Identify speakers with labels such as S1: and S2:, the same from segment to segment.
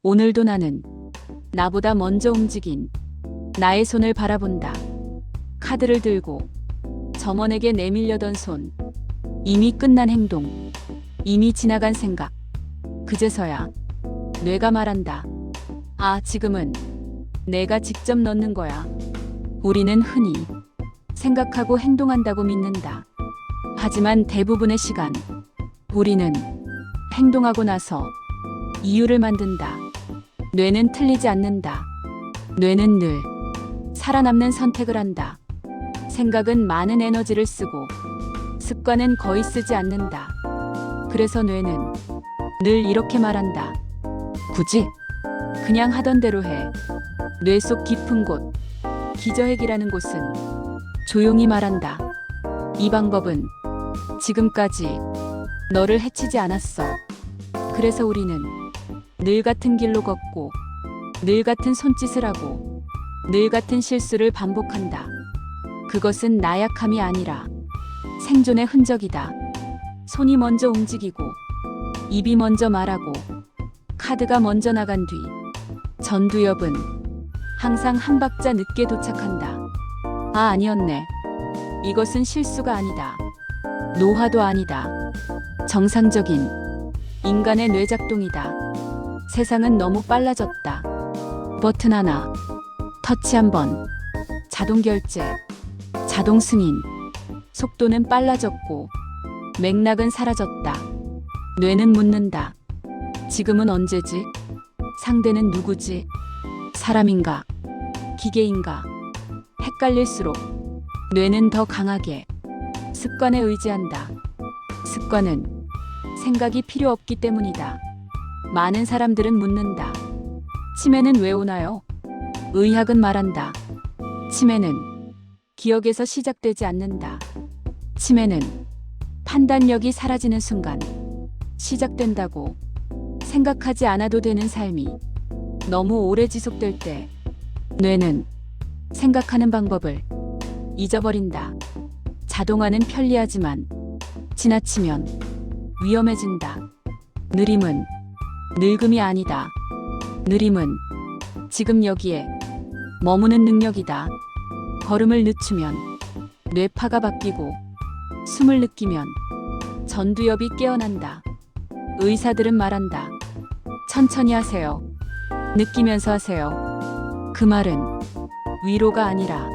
S1: 오늘도 나는 나보다 먼저 움직인 나의 손을 바라본다. 카드를 들고 점원에게 내밀려던 손. 이미 끝난 행동. 이미 지나간 생각. 그제서야 뇌가 말한다. 아, 지금은 내가 직접 넣는 거야. 우리는 흔히 생각하고 행동한다고 믿는다. 하지만 대부분의 시간 우리는 행동하고 나서 이유를 만든다. 뇌는 틀리지 않는다. 뇌는 늘 살아남는 선택을 한다. 생각은 많은 에너지를 쓰고 습관은 거의 쓰지 않는다. 그래서 뇌는 늘 이렇게 말한다. 굳이 그냥 하던 대로 해. 뇌 속 깊은 곳, 기저핵이라는 곳은 조용히 말한다. 이 방법은 지금까지 너를 해치지 않았어. 그래서 우리는 늘 같은 길로 걷고 늘 같은 손짓을 하고 늘 같은 실수를 반복한다. 그것은 나약함이 아니라 생존의 흔적이다. 손이 먼저 움직이고 입이 먼저 말하고 카드가 먼저 나간 뒤 전두엽은 항상 한 박자 늦게 도착한다. 아, 아니었네. 이것은 실수가 아니다. 노화도 아니다. 정상적인 인간의 뇌작동이다. 세상은 너무 빨라졌다. 버튼 하나, 터치 한 번, 자동 결제, 자동 승인. 속도는 빨라졌고 맥락은 사라졌다. 뇌는 묻는다. 지금은 언제지? 상대는 누구지? 사람인가? 기계인가? 헷갈릴수록 뇌는 더 강하게 습관에 의지한다. 습관은 생각이 필요 없기 때문이다. 많은 사람들은 묻는다. 치매는 왜 오나요? 의학은 말한다. 치매는 기억에서 시작되지 않는다. 치매는 판단력이 사라지는 순간 시작된다고. 생각하지 않아도 되는 삶이 너무 오래 지속될 때 뇌는 생각하는 방법을 잊어버린다. 자동화는 편리하지만 지나치면 위험해진다. 느림은 늙음이 아니다. 느림은 지금 여기에 머무는 능력이다. 걸음을 늦추면 뇌파가 바뀌고 숨을 느끼면 전두엽이 깨어난다. 의사들은 말한다. 천천히 하세요. 느끼면서 하세요. 그 말은 위로가 아니라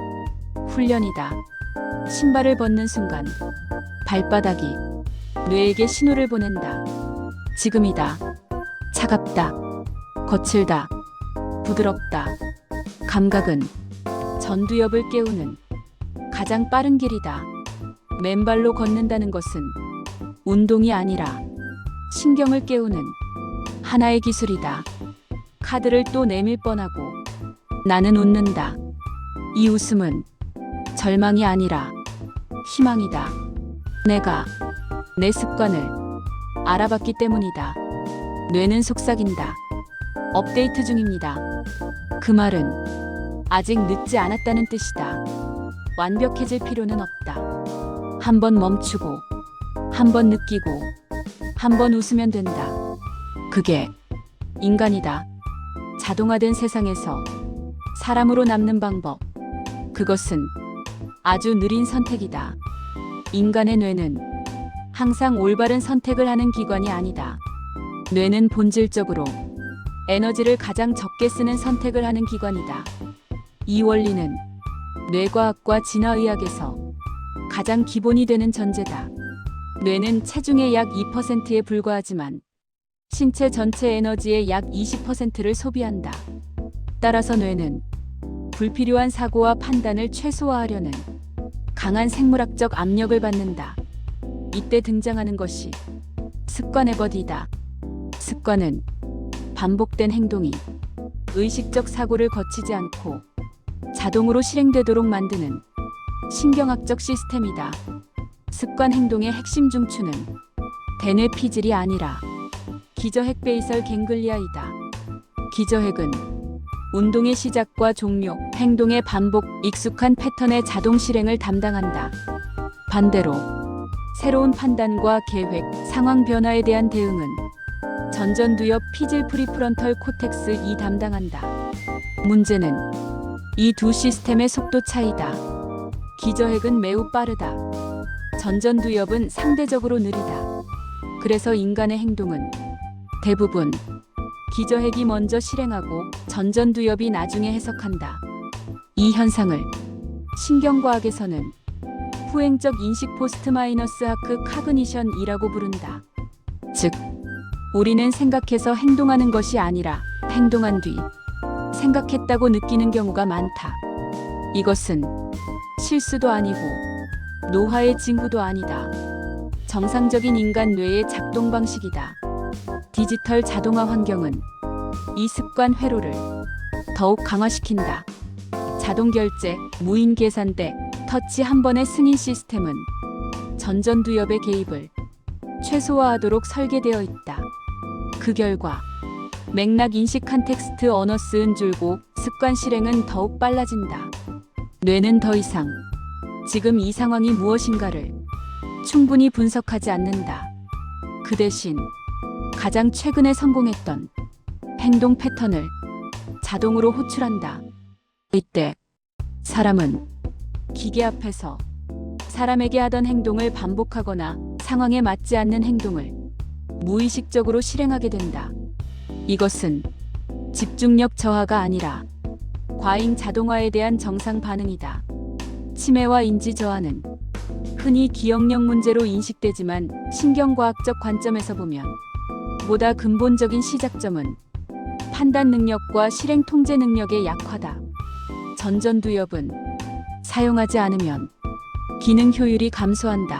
S1: 훈련이다. 신발을 벗는 순간 발바닥이 뇌에게 신호를 보낸다. 지금이다. 차갑다. 거칠다. 부드럽다. 감각은 전두엽을 깨우는 가장 빠른 길이다. 맨발로 걷는다는 것은 운동이 아니라 신경을 깨우는 하나의 기술이다. 카드를 또 내밀 뻔하고 나는 웃는다. 이 웃음은 절망이 아니라 희망이다. 내가 내 습관을 알아봤기 때문이다. 뇌는 속삭인다. 업데이트 중입니다. 그 말은 아직 늦지 않았다는 뜻이다. 완벽해질 필요는 없다. 한 번 멈추고, 한 번 느끼고, 한 번 웃으면 된다. 그게 인간이다. 자동화된 세상에서 사람으로 남는 방법. 그것은 아주 느린 선택이다. 인간의 뇌는 항상 올바른 선택을 하는 기관이 아니다. 뇌는 본질적으로 에너지를 가장 적게 쓰는 선택을 하는 기관이다. 이 원리는 뇌과학과 진화의학에서 가장 기본이 되는 전제다. 뇌는 체중의 약 2%에 불과하지만 신체 전체 에너지의 약 20%를 소비한다. 따라서 뇌는 불필요한 사고와 판단을 최소화하려는 강한 생물학적 압력을 받는다. 이때 등장하는 것이 습관의 버디다. 습관은 반복된 행동이 의식적 사고를 거치지 않고 자동으로 실행되도록 만드는 신경학적 시스템이다. 습관 행동의 핵심 중추는 대뇌 피질이 아니라 기저핵 베이설 갱글리아이다. 기저핵은 운동의 시작과 종료, 행동의 반복, 익숙한 패턴의 자동 실행을 담당한다. 반대로 새로운 판단과 계획, 상황 변화에 대한 대응은 전전두엽 피질 프리프런털 코텍스 2 담당한다. 문제는 이 두 시스템의 속도 차이다. 기저핵은 매우 빠르다. 전전두엽은 상대적으로 느리다. 그래서 인간의 행동은 대부분 기저핵이 먼저 실행하고 전전두엽이 나중에 해석한다. 이 현상을 신경과학에서는 후행적 인식 포스트 마이너스 하크 카그니션이라고 부른다. 즉, 우리는 생각해서 행동하는 것이 아니라 행동한 뒤 생각했다고 느끼는 경우가 많다. 이것은 실수도 아니고 노화의 징후도 아니다. 정상적인 인간 뇌의 작동 방식이다. 디지털 자동화 환경은 이 습관 회로를 더욱 강화시킨다. 자동 결제, 무인 계산대, 터치 한 번의 승인 시스템은 전전두엽의 개입을 최소화하도록 설계되어 있다. 그 결과 맥락 인식 컨텍스트 어너스는 줄고 습관 실행은 더욱 빨라진다. 뇌는 더 이상 지금 이 상황이 무엇인가를 충분히 분석하지 않는다. 그 대신 가장 최근에 성공했던 행동 패턴을 자동으로 호출한다. 이때 사람은 기계 앞에서 사람에게 하던 행동을 반복하거나 상황에 맞지 않는 행동을 무의식적으로 실행하게 된다. 이것은 집중력 저하가 아니라 과잉 자동화에 대한 정상 반응이다. 치매와 인지 저하는 흔히 기억력 문제로 인식되지만 신경과학적 관점에서 보면 보다 근본적인 시작점은 판단 능력과 실행 통제 능력의 약화다. 전전두엽은 사용하지 않으면 기능 효율이 감소한다.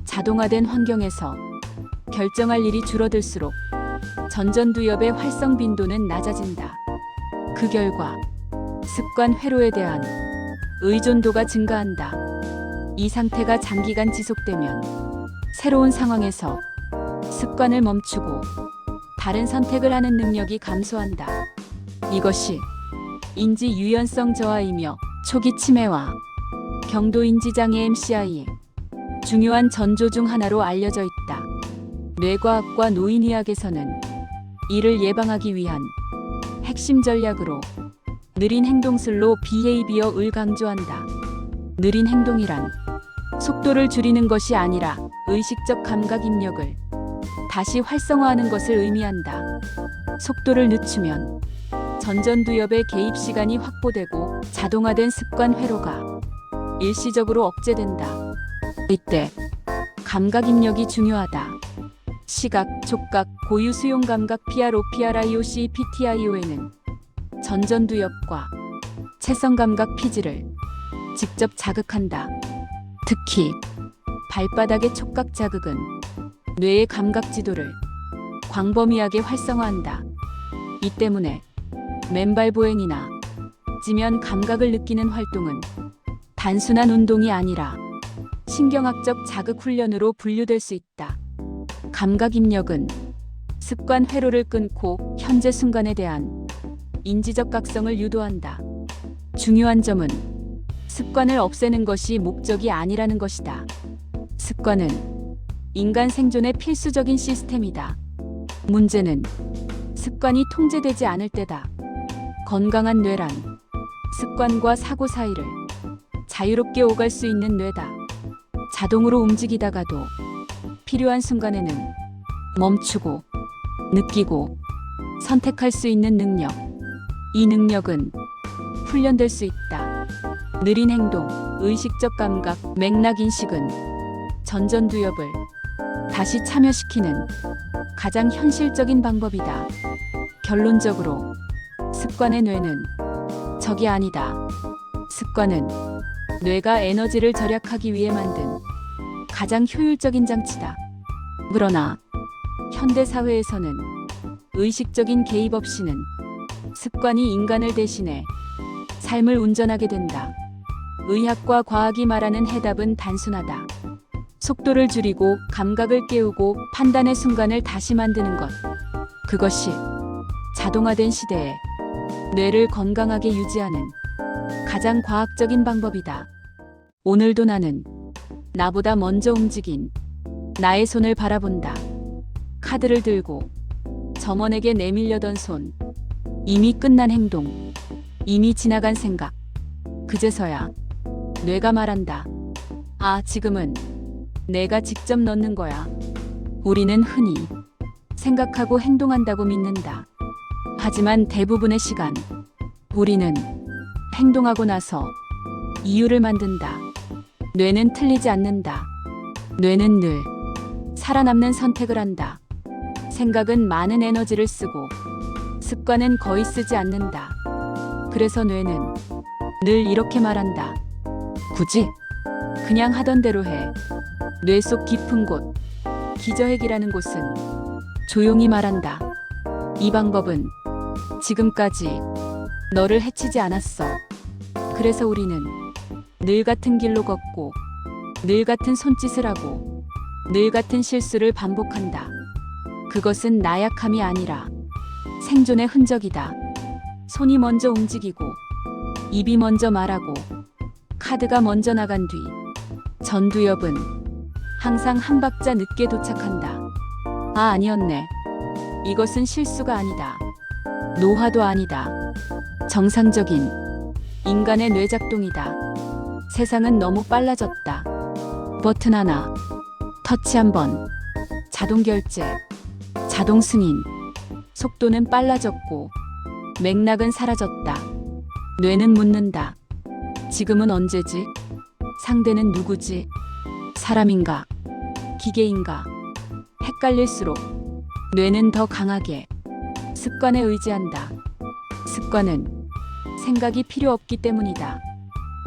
S1: 자동화된 환경에서 결정할 일이 줄어들수록 전전두엽의 활성 빈도는 낮아진다. 그 결과 습관 회로에 대한 의존도가 증가한다. 이 상태가 장기간 지속되면 새로운 상황에서 습관을 멈추고 다른 선택을 하는 능력이 감소한다. 이것이 인지 유연성 저하이며 초기 치매와 경도 인지 장애 MCI의 중요한 전조 중 하나로 알려져 있다. 뇌과학과 노인의학에서는 이를 예방하기 위한 핵심 전략으로 느린 행동술로 비헤이비어을 강조한다. 느린 행동이란 속도를 줄이는 것이 아니라 의식적 감각 입력을 다시 활성화하는 것을 의미한다. 속도를 늦추면 전전두엽의 개입 시간이 확보되고 자동화된 습관 회로가 일시적으로 억제된다. 이때 감각 입력이 중요하다. 시각, 촉각, 고유 수용 감각 PRO, PRIOC, PTIO에는 전전두엽과 채성 감각 피지를 직접 자극한다. 특히 발바닥의 촉각 자극은 뇌의 감각 지도를 광범위하게 활성화한다. 이 때문에 맨발 보행이나 지면 감각을 느끼는 활동은 단순한 운동이 아니라 신경학적 자극 훈련으로 분류될 수 있다. 감각 입력은 습관 회로를 끊고 현재 순간에 대한 인지적 각성을 유도한다. 중요한 점은 습관을 없애는 것이 목적이 아니라는 것이다. 습관은 인간 생존의 필수적인 시스템이다. 문제는 습관이 통제되지 않을 때다. 건강한 뇌란 습관과 사고 사이를 자유롭게 오갈 수 있는 뇌다. 자동으로 움직이다가도 필요한 순간에는 멈추고 느끼고 선택할 수 있는 능력. 이 능력은 훈련될 수 있다. 느린 행동, 의식적 감각, 맥락 인식은 전전두엽을 다시 참여시키는 가장 현실적인 방법이다. 결론적으로 습관의 뇌는 적이 아니다. 습관은 뇌가 에너지를 절약하기 위해 만든 가장 효율적인 장치다. 그러나 현대 사회에서는 의식적인 개입 없이는 습관이 인간을 대신해 삶을 운전하게 된다. 의학과 과학이 말하는 해답은 단순하다. 속도를 줄이고 감각을 깨우고 판단의 순간을 다시 만드는 것. 그것이 자동화된 시대에 뇌를 건강하게 유지하는 가장 과학적인 방법이다. 오늘도 나는 나보다 먼저 움직인 나의 손을 바라본다. 카드를 들고 점원에게 내밀려던 손, 이미 끝난 행동, 이미 지나간 생각. 그제서야 뇌가 말한다. 아, 지금은 내가 직접 넣는 거야. 우리는 흔히 생각하고 행동한다고 믿는다. 하지만 대부분의 시간, 우리는 행동하고 나서 이유를 만든다. 뇌는 틀리지 않는다. 뇌는 늘 살아남는 선택을 한다. 생각은 많은 에너지를 쓰고 습관은 거의 쓰지 않는다. 그래서 뇌는 늘 이렇게 말한다. 굳이 그냥 하던 대로 해. 뇌 속 깊은 곳, 기저핵이라는 곳은 조용히 말한다. 이 방법은 지금까지 너를 해치지 않았어. 그래서 우리는 늘 같은 길로 걷고 늘 같은 손짓을 하고 늘 같은 실수를 반복한다. 그것은 나약함이 아니라 생존의 흔적이다. 손이 먼저 움직이고 입이 먼저 말하고 카드가 먼저 나간 뒤 전두엽은 항상 한 박자 늦게 도착한다. 아, 아니었네. 이것은 실수가 아니다. 노화도 아니다. 정상적인 인간의 뇌작동이다. 세상은 너무 빨라졌다. 버튼 하나, 터치 한 번, 자동 결제, 자동 승인. 속도는 빨라졌고 맥락은 사라졌다. 뇌는 묻는다. 지금은 언제지? 상대는 누구지? 사람인가? 기계인가? 헷갈릴수록 뇌는 더 강하게 습관에 의지한다. 습관은 생각이 필요 없기 때문이다.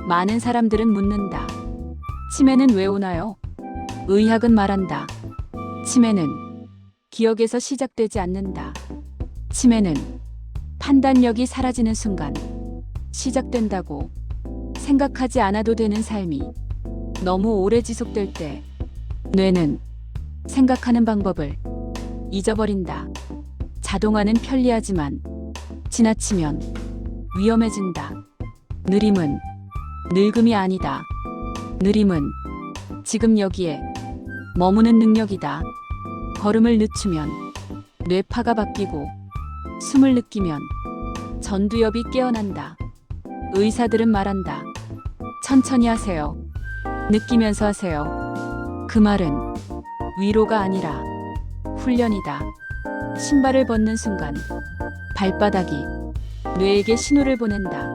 S1: 많은 사람들은 묻는다. 치매는 왜 오나요? 의학은 말한다. 치매는 기억에서 시작되지 않는다. 치매는 판단력이 사라지는 순간 시작된다고. 생각하지 않아도 되는 삶이 너무 오래 지속될 때 뇌는 생각하는 방법을 잊어버린다. 자동화는 편리하지만 지나치면 위험해진다. 느림은 늙음이 아니다. 느림은 지금 여기에 머무는 능력이다. 걸음을 늦추면 뇌파가 바뀌고 숨을 느끼면 전두엽이 깨어난다. 의사들은 말한다. 천천히 하세요. 느끼면서 하세요. 그 말은 위로가 아니라 훈련이다. 신발을 벗는 순간 발바닥이 뇌에게 신호를 보낸다.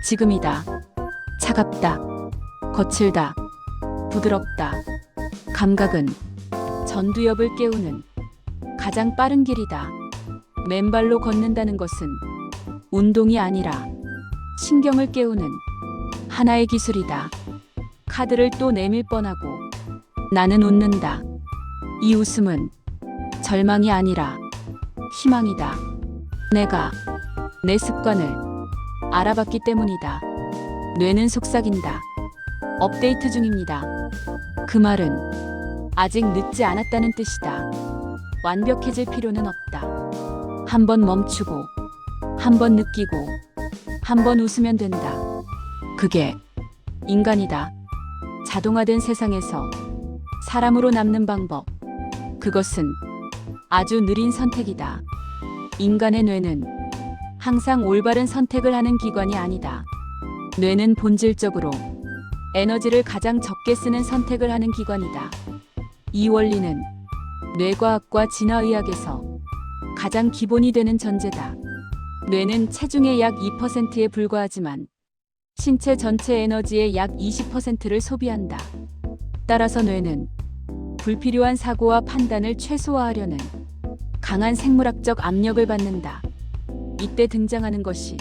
S1: 지금이다. 차갑다. 거칠다. 부드럽다. 감각은 전두엽을 깨우는 가장 빠른 길이다. 맨발로 걷는다는 것은 운동이 아니라 신경을 깨우는 하나의 기술이다. 카드를 또 내밀 뻔하고 나는 웃는다. 이 웃음은 절망이 아니라 희망이다. 내가 내 습관을 알아봤기 때문이다. 뇌는 속삭인다. 업데이트 중입니다. 그 말은 아직 늦지 않았다는 뜻이다. 완벽해질 필요는 없다. 한 번 멈추고, 한 번 느끼고, 한 번 웃으면 된다. 그게 인간이다. 자동화된 세상에서 사람으로 남는 방법. 그것은 아주 느린 선택이다. 인간의 뇌는 항상 올바른 선택을 하는 기관이 아니다. 뇌는 본질적으로 에너지를 가장 적게 쓰는 선택을 하는 기관이다. 이 원리는 뇌과학과 진화의학에서 가장 기본이 되는 전제다. 뇌는 체중의 약 2%에 불과하지만 신체 전체 에너지의 약 20%를 소비한다. 따라서 뇌는 불필요한 사고와 판단을 최소화하려는 강한 생물학적 압력을 받는다. 이때 등장하는 것이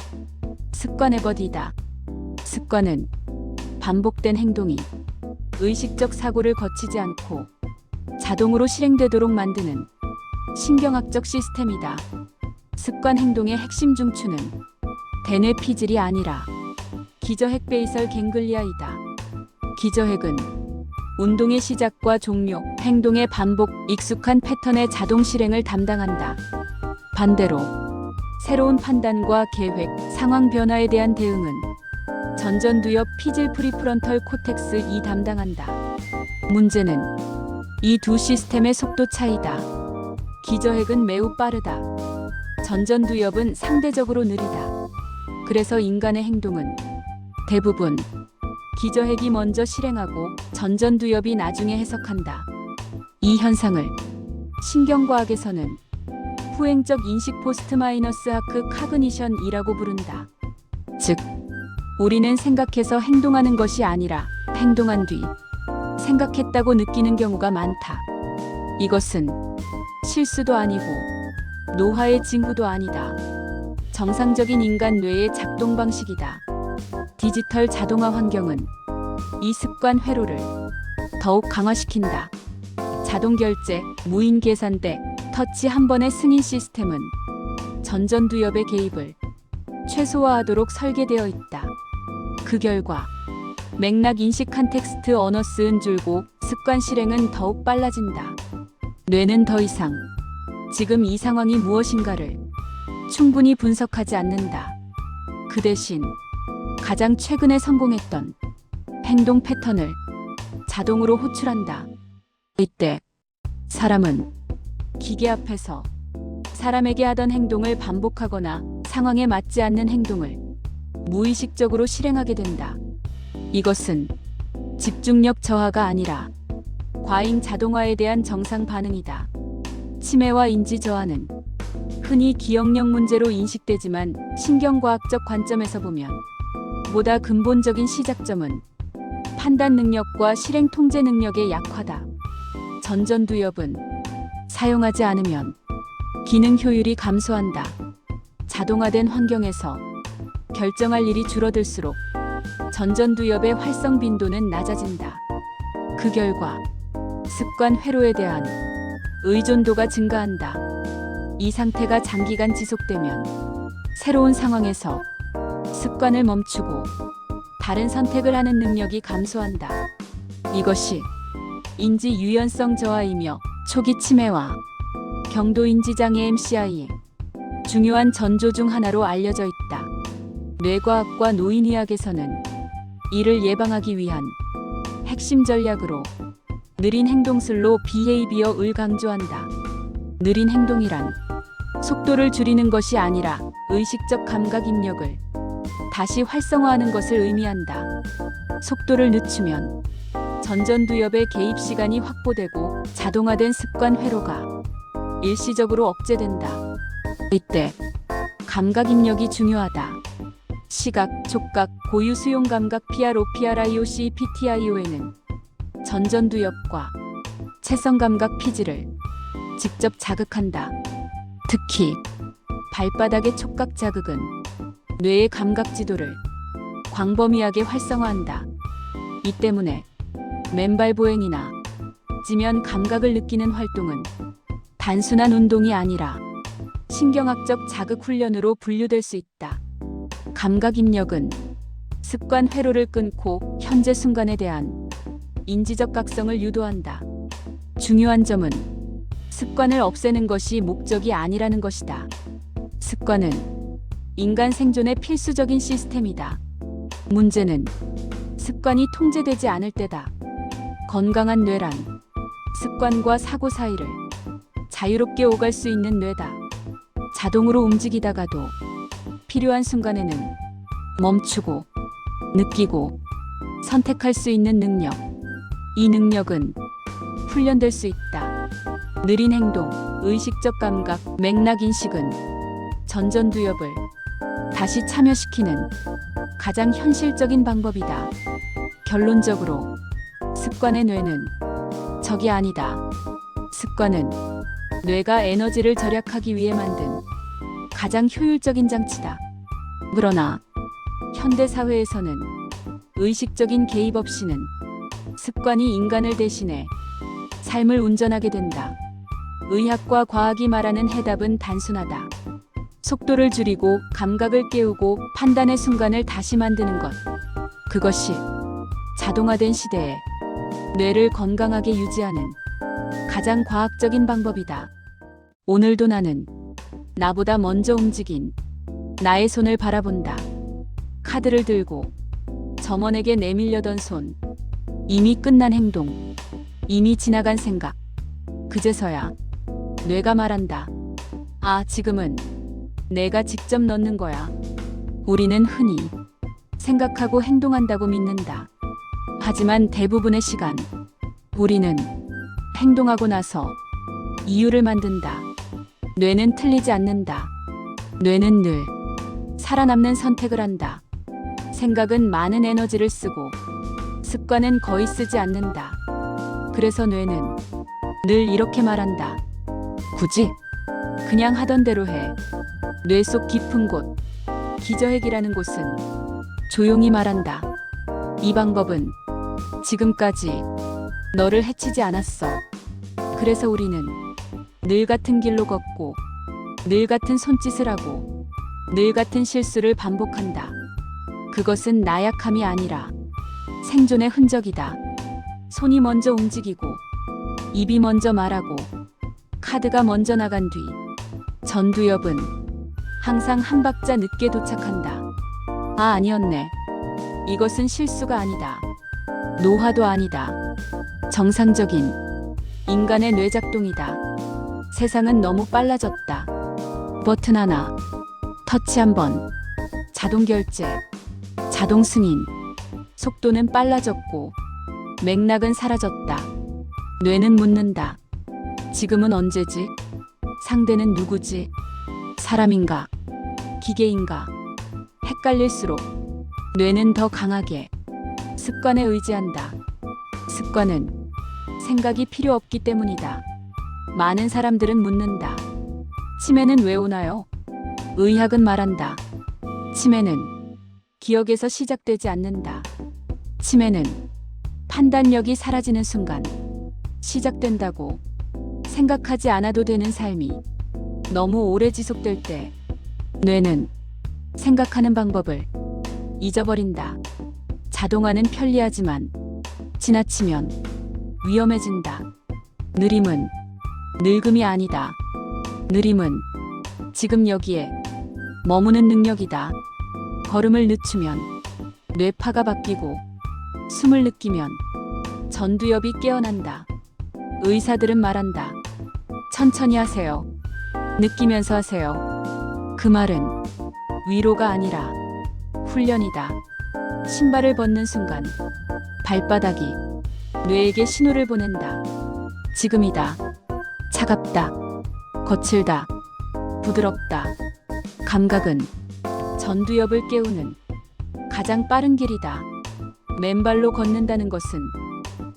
S1: 습관의 버디다. 습관은 반복된 행동이 의식적 사고를 거치지 않고 자동으로 실행되도록 만드는 신경학적 시스템이다. 습관 행동의 핵심 중추는 대뇌 피질이 아니라 기저핵 베이설 갱글리아이다. 기저핵은 운동의 시작과 종료, 행동의 반복, 익숙한 패턴의 자동 실행을 담당한다. 반대로 새로운 판단과 계획, 상황 변화에 대한 대응은 전전두엽 피질 프리프런털 코텍스 담당한다. 문제는 이 두 시스템의 속도 차이다. 기저핵은 매우 빠르다. 전전두엽은 상대적으로 느리다. 그래서 인간의 행동은 대부분 기저핵이 먼저 실행하고 전전두엽이 나중에 해석한다. 이 현상을 신경과학에서는 후행적 인식 포스트 마이너스 하크 카그니션이라고 부른다. 즉, 우리는 생각해서 행동하는 것이 아니라 행동한 뒤 생각했다고 느끼는 경우가 많다. 이것은 실수도 아니고 노화의 징후도 아니다. 정상적인 인간 뇌의 작동 방식이다. 디지털 자동화 환경은 이 습관 회로를 더욱 강화시킨다. 자동 결제, 무인 계산대, 터치 한 번의 승인 시스템은 전전두엽의 개입을 최소화하도록 설계되어 있다. 그 결과 맥락 인식 컨텍스트 어너스는 줄고 습관 실행은 더욱 빨라진다. 뇌는 더 이상 지금 이 상황이 무엇인가를 충분히 분석하지 않는다. 그 대신 가장 최근에 성공했던 행동 패턴을 자동으로 호출한다. 이때 사람은 기계 앞에서 사람에게 하던 행동을 반복하거나 상황에 맞지 않는 행동을 무의식적으로 실행하게 된다. 이것은 집중력 저하가 아니라 과잉 자동화에 대한 정상 반응이다. 치매와 인지 저하는 흔히 기억력 문제로 인식되지만 신경과학적 관점에서 보면 보다 근본적인 시작점은 판단 능력과 실행 통제 능력의 약화다. 전전두엽은 사용하지 않으면 기능 효율이 감소한다. 자동화된 환경에서 결정할 일이 줄어들수록 전전두엽의 활성 빈도는 낮아진다. 그 결과 습관 회로에 대한 의존도가 증가한다. 이 상태가 장기간 지속되면 새로운 상황에서 습관을 멈추고 다른 선택을 하는 능력이 감소한다. 이것이 인지 유연성 저하이며 초기 치매와 경도 인지 장애 MCI의 중요한 전조 중 하나로 알려져 있다. 뇌과학과 노인의학에서는 이를 예방하기 위한 핵심 전략으로 느린 행동슬로 비헤이비어을 강조한다. 느린 행동이란 속도를 줄이는 것이 아니라 의식적 감각 입력을 다시 활성화하는 것을 의미한다. 속도를 늦추면 전전두엽의 개입 시간이 확보되고 자동화된 습관 회로가 일시적으로 억제된다. 이때 감각 입력이 중요하다. 시각, 촉각, 고유 수용 감각 PROPRIOC PTIO에는 전전두엽과 채성 감각 피지를 직접 자극한다. 특히 발바닥의 촉각 자극은 뇌의 감각 지도를 광범위하게 활성화한다. 이 때문에 맨발 보행이나 지면 감각을 느끼는 활동은 단순한 운동이 아니라 신경학적 자극 훈련으로 분류될 수 있다. 감각 입력은 습관 회로를 끊고 현재 순간에 대한 인지적 각성을 유도한다. 중요한 점은 습관을 없애는 것이 목적이 아니라는 것이다. 습관은 인간 생존의 필수적인 시스템이다. 문제는 습관이 통제되지 않을 때다. 건강한 뇌란 습관과 사고 사이를 자유롭게 오갈 수 있는 뇌다. 자동으로 움직이다가도 필요한 순간에는 멈추고 느끼고 선택할 수 있는 능력. 이 능력은 훈련될 수 있다. 느린 행동, 의식적 감각, 맥락 인식은 전전두엽을 다시 참여시키는 가장 현실적인 방법이다. 결론적으로 습관의 뇌는 적이 아니다. 습관은 뇌가 에너지를 절약하기 위해 만든 가장 효율적인 장치다. 그러나 현대 사회에서는 의식적인 개입 없이는 습관이 인간을 대신해 삶을 운전하게 된다. 의학과 과학이 말하는 해답은 단순하다. 속도를 줄이고 감각을 깨우고 판단의 순간을 다시 만드는 것. 그것이 자동화된 시대에 뇌를 건강하게 유지하는 가장 과학적인 방법이다. 오늘도 나는 나보다 먼저 움직인 나의 손을 바라본다. 카드를 들고 점원에게 내밀려던 손. 이미 끝난 행동. 이미 지나간 생각. 그제서야 뇌가 말한다. 아, 지금은 내가 직접 넣는 거야. 우리는 흔히 생각하고 행동한다고 믿는다. 하지만 대부분의 시간, 우리는 행동하고 나서 이유를 만든다. 뇌는 틀리지 않는다. 뇌는 늘 살아남는 선택을 한다. 생각은 많은 에너지를 쓰고 습관은 거의 쓰지 않는다. 그래서 뇌는 늘 이렇게 말한다. 굳이 그냥 하던 대로 해. 뇌 속 깊은 곳, 기저핵이라는 곳은 조용히 말한다. 이 방법은 지금까지 너를 해치지 않았어. 그래서 우리는 늘 같은 길로 걷고 늘 같은 손짓을 하고 늘 같은 실수를 반복한다. 그것은 나약함이 아니라 생존의 흔적이다. 손이 먼저 움직이고 입이 먼저 말하고 카드가 먼저 나간 뒤 전두엽은 항상 한 박자 늦게 도착한다. 아, 아니었네. 이것은 실수가 아니다. 노화도 아니다. 정상적인 인간의 뇌작동이다. 세상은 너무 빨라졌다. 버튼 하나, 터치 한 번, 자동 결제, 자동 승인. 속도는 빨라졌고 맥락은 사라졌다. 뇌는 묻는다. 지금은 언제지? 상대는 누구지? 사람인가? 기계인가? 헷갈릴수록 뇌는 더 강하게 습관에 의지한다. 습관은 생각이 필요 없기 때문이다. 많은 사람들은 묻는다. 치매는 왜 오나요? 의학은 말한다. 치매는 기억에서 시작되지 않는다. 치매는 판단력이 사라지는 순간 시작된다고. 생각하지 않아도 되는 삶이 너무 오래 지속될 때 뇌는 생각하는 방법을 잊어버린다. 자동화는 편리하지만 지나치면 위험해진다. 느림은 늙음이 아니다. 느림은 지금 여기에 머무는 능력이다. 걸음을 늦추면 뇌파가 바뀌고 숨을 느끼면 전두엽이 깨어난다. 의사들은 말한다. 천천히 하세요. 느끼면서 하세요. 그 말은 위로가 아니라 훈련이다. 신발을 벗는 순간 발바닥이 뇌에게 신호를 보낸다. 지금이다. 차갑다. 거칠다. 부드럽다. 감각은 전두엽을 깨우는 가장 빠른 길이다. 맨발로 걷는다는 것은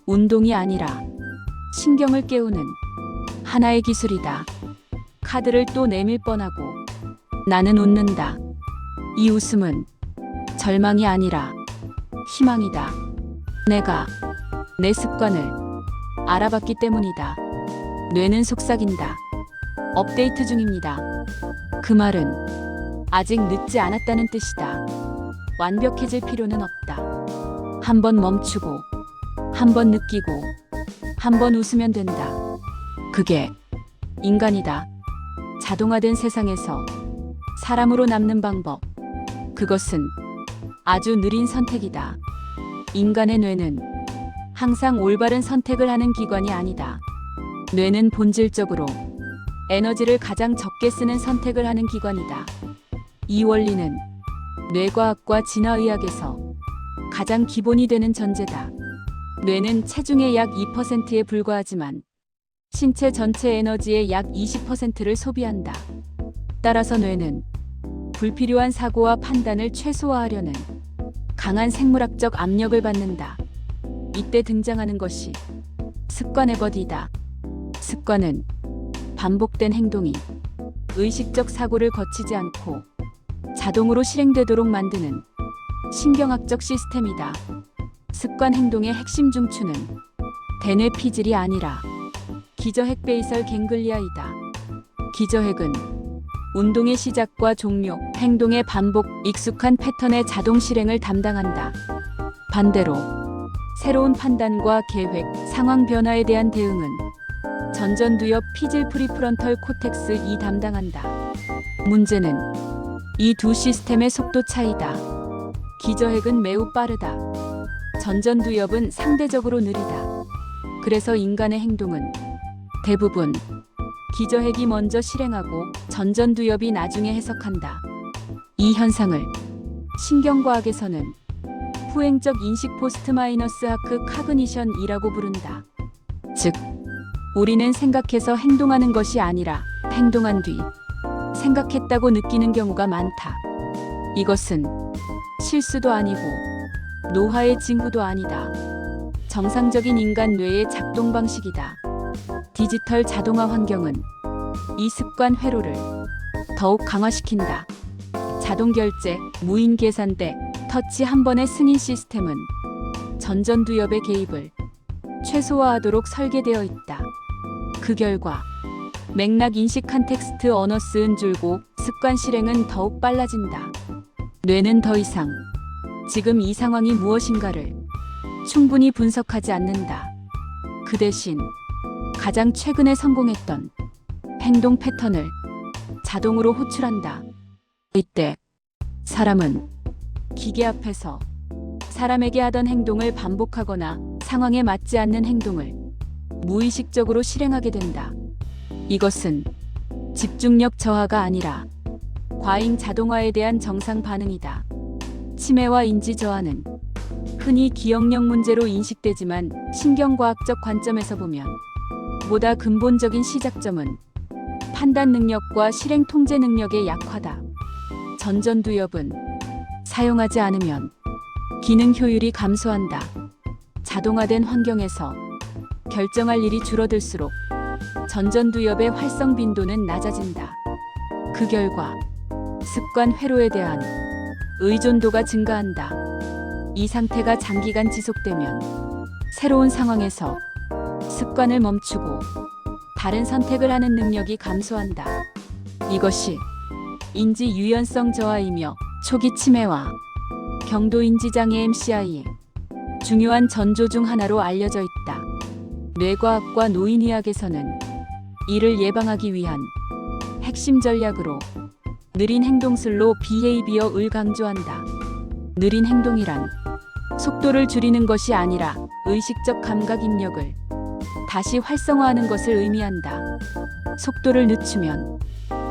S1: 운동이 아니라 신경을 깨우는 하나의 기술이다. 카드를 또 내밀 뻔하고 나는 웃는다. 이 웃음은 절망이 아니라 희망이다. 내가 내 습관을 알아봤기 때문이다. 뇌는 속삭인다. 업데이트 중입니다. 그 말은 아직 늦지 않았다는 뜻이다. 완벽해질 필요는 없다. 한 번 멈추고, 한 번 느끼고, 한 번 웃으면 된다. 그게 인간이다. 자동화된 세상에서 사람으로 남는 방법. 그것은 아주 느린 선택이다. 인간의 뇌는 항상 올바른 선택을 하는 기관이 아니다. 뇌는 본질적으로 에너지를 가장 적게 쓰는 선택을 하는 기관이다. 이 원리는 뇌과학과 진화의학에서 가장 기본이 되는 전제다. 뇌는 체중의 약 2%에 불과하지만 신체 전체 에너지의 약 20%를 소비한다. 따라서 뇌는 불필요한 사고와 판단을 최소화하려는 강한 생물학적 압력을 받는다. 이때 등장하는 것이 습관의 버디다. 습관은 반복된 행동이 의식적 사고를 거치지 않고 자동으로 실행되도록 만드는 신경학적 시스템이다. 습관 행동의 핵심 중추는 대뇌 피질이 아니라 기저핵 베이설 갱글리아이다. 기저핵은 운동의 시작과 종료, 행동의 반복, 익숙한 패턴의 자동 실행을 담당한다. 반대로 새로운 판단과 계획, 상황 변화에 대한 대응은 전전두엽 피질 프리프런털 코텍스 2 담당한다. 문제는 이 두 시스템의 속도 차이다. 기저핵은 매우 빠르다. 전전두엽은 상대적으로 느리다. 그래서 인간의 행동은 대부분 기저핵이 먼저 실행하고 전전두엽이 나중에 해석한다. 이 현상을 신경과학에서는 후행적 인식 포스트 마이너스 하크 카그니션이라고 부른다. 즉, 우리는 생각해서 행동하는 것이 아니라 행동한 뒤 생각했다고 느끼는 경우가 많다. 이것은 실수도 아니고 노화의 징후도 아니다. 정상적인 인간 뇌의 작동 방식이다. 디지털 자동화 환경은 이 습관 회로를 더욱 강화시킨다. 자동 결제, 무인 계산대, 터치 한 번의 승인 시스템은 전전두엽의 개입을 최소화하도록 설계되어 있다. 그 결과 맥락 인식 컨텍스트 언어스은 줄고 습관 실행은 더욱 빨라진다. 뇌는 더 이상 지금 이 상황이 무엇인가를 충분히 분석하지 않는다. 그 대신 가장 최근에 성공했던 행동 패턴을 자동으로 호출한다. 이때 사람은 기계 앞에서 사람에게 하던 행동을 반복하거나 상황에 맞지 않는 행동을 무의식적으로 실행하게 된다. 이것은 집중력 저하가 아니라 과잉 자동화에 대한 정상 반응이다. 치매와 인지 저하는 흔히 기억력 문제로 인식되지만 신경과학적 관점에서 보면 보다 근본적인 시작점은 판단 능력과 실행 통제 능력의 약화다. 전전두엽은 사용하지 않으면 기능 효율이 감소한다. 자동화된 환경에서 결정할 일이 줄어들수록 전전두엽의 활성 빈도는 낮아진다. 그 결과 습관 회로에 대한 의존도가 증가한다. 이 상태가 장기간 지속되면 새로운 상황에서 습관을 멈추고 다른 선택을 하는 능력이 감소한다. 이것이 인지 유연성 저하이며 초기 치매와 경도 인지 장애 MCI의 중요한 전조 중 하나로 알려져 있다. 뇌과학과 노인의학에서는 이를 예방하기 위한 핵심 전략으로 느린 행동슬로 비헤이비어을 강조한다. 느린 행동이란 속도를 줄이는 것이 아니라 의식적 감각 입력을 다시 활성화하는 것을 의미한다. 속도를 늦추면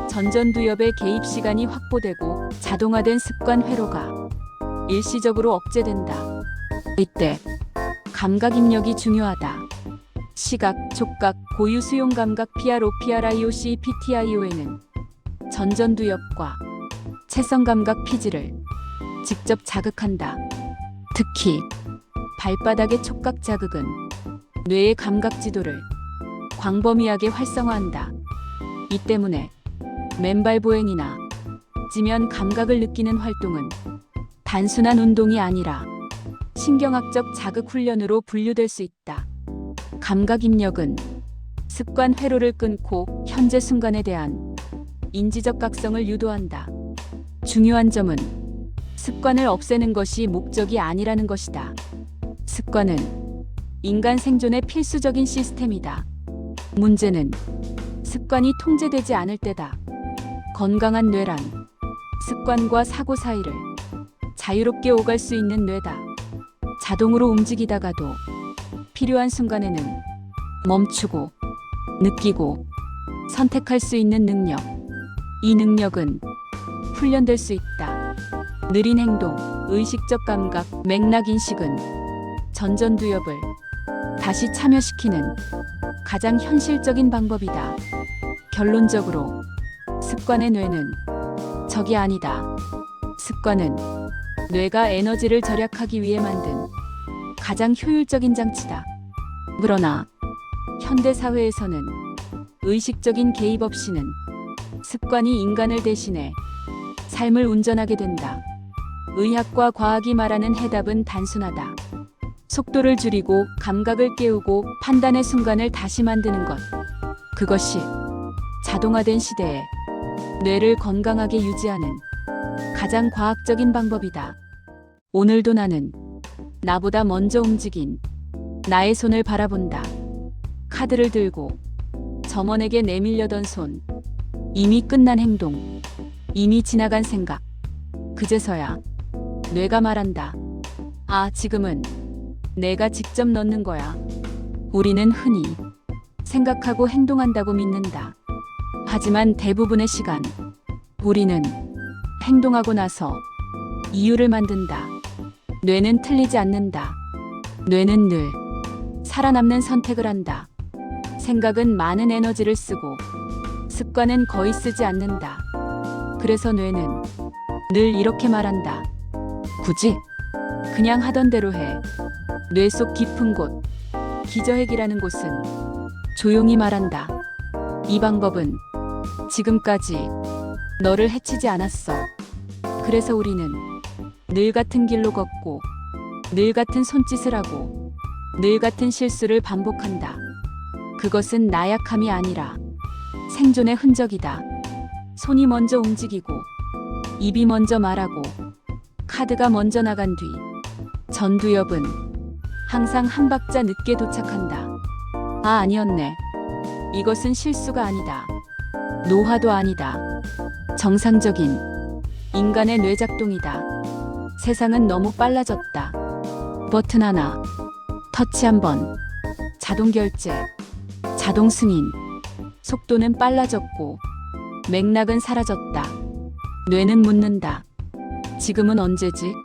S1: 전전두엽의 개입 시간이 확보되고 자동화된 습관 회로가 일시적으로 억제된다. 이때 감각 입력이 중요하다. 시각, 촉각, 고유 수용 감각 PRO, PRIOC, PTIO에는 전전두엽과 채성 감각 피지를 직접 자극한다. 특히 발바닥의 촉각 자극은 뇌의 감각 지도를 광범위하게 활성화한다. 이 때문에 맨발 보행이나 지면 감각을 느끼는 활동은 단순한 운동이 아니라 신경학적 자극 훈련으로 분류될 수 있다. 감각 입력은 습관 회로를 끊고 현재 순간에 대한 인지적 각성을 유도한다. 중요한 점은 습관을 없애는 것이 목적이 아니라는 것이다. 습관은 인간 생존의 필수적인 시스템이다. 문제는 습관이 통제되지 않을 때다. 건강한 뇌란 습관과 사고 사이를 자유롭게 오갈 수 있는 뇌다. 자동으로 움직이다가도 필요한 순간에는 멈추고 느끼고 선택할 수 있는 능력. 이 능력은 훈련될 수 있다. 느린 행동, 의식적 감각, 맥락 인식은 전전두엽을 다시 참여시키는 가장 현실적인 방법이다. 결론적으로 습관의 뇌는 적이 아니다. 습관은 뇌가 에너지를 절약하기 위해 만든 가장 효율적인 장치다. 그러나 현대 사회에서는 의식적인 개입 없이는 습관이 인간을 대신해 삶을 운전하게 된다. 의학과 과학이 말하는 해답은 단순하다. 속도를 줄이고 감각을 깨우고 판단의 순간을 다시 만드는 것. 그것이 자동화된 시대에 뇌를 건강하게 유지하는 가장 과학적인 방법이다. 오늘도 나는 나보다 먼저 움직인 나의 손을 바라본다. 카드를 들고 점원에게 내밀려던 손. 이미 끝난 행동. 이미 지나간 생각. 그제서야 뇌가 말한다. 아, 지금은 내가 직접 넣는 거야. 우리는 흔히 생각하고 행동한다고 믿는다. 하지만 대부분의 시간 우리는 행동하고 나서 이유를 만든다. 뇌는 틀리지 않는다. 뇌는 늘 살아남는 선택을 한다. 생각은 많은 에너지를 쓰고 습관은 거의 쓰지 않는다. 그래서 뇌는 늘 이렇게 말한다. 굳이 그냥 하던 대로 해. 뇌 속 깊은 곳, 기저핵이라는 곳은 조용히 말한다. 이 방법은 지금까지 너를 해치지 않았어. 그래서 우리는 늘 같은 길로 걷고 늘 같은 손짓을 하고 늘 같은 실수를 반복한다. 그것은 나약함이 아니라 생존의 흔적이다. 손이 먼저 움직이고 입이 먼저 말하고 카드가 먼저 나간 뒤 전두엽은 항상 한 박자 늦게 도착한다. 아, 아니었네. 이것은 실수가 아니다. 노화도 아니다. 정상적인 인간의 뇌작동이다. 세상은 너무 빨라졌다. 버튼 하나, 터치 한 번, 자동 결제, 자동 승인. 속도는 빨라졌고 맥락은 사라졌다. 뇌는 묻는다. 지금은 언제지?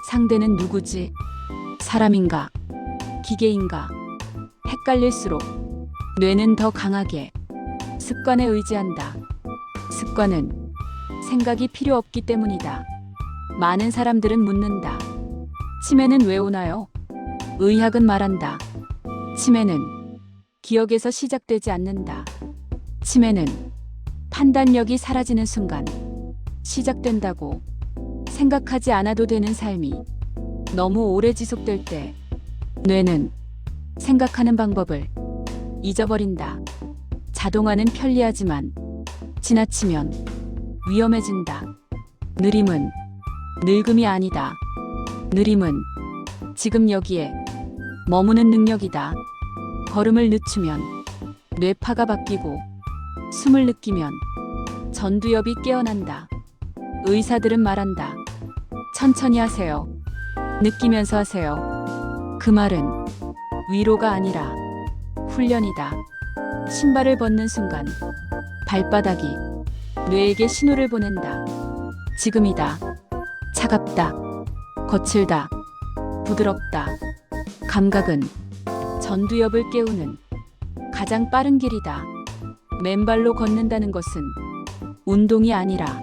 S1: 상대는 누구지? 사람인가? 기계인가? 헷갈릴수록 뇌는 더 강하게 습관에 의지한다. 습관은 생각이 필요 없기 때문이다. 많은 사람들은 묻는다. 치매는 왜 오나요? 의학은 말한다. 치매는 기억에서 시작되지 않는다. 치매는 판단력이 사라지는 순간 시작된다고. 생각하지 않아도 되는 삶이 너무 오래 지속될 때 뇌는 생각하는 방법을 잊어버린다. 자동화는 편리하지만 지나치면 위험해진다. 느림은 늙음이 아니다. 느림은 지금 여기에 머무는 능력이다. 걸음을 늦추면 뇌파가 바뀌고 숨을 느끼면 전두엽이 깨어난다. 의사들은 말한다. 천천히 하세요. 느끼면서 하세요. 그 말은 위로가 아니라 훈련이다. 신발을 벗는 순간 발바닥이 뇌에게 신호를 보낸다. 지금이다. 차갑다. 거칠다. 부드럽다. 감각은 전두엽을 깨우는 가장 빠른 길이다. 맨발로 걷는다는 것은 운동이 아니라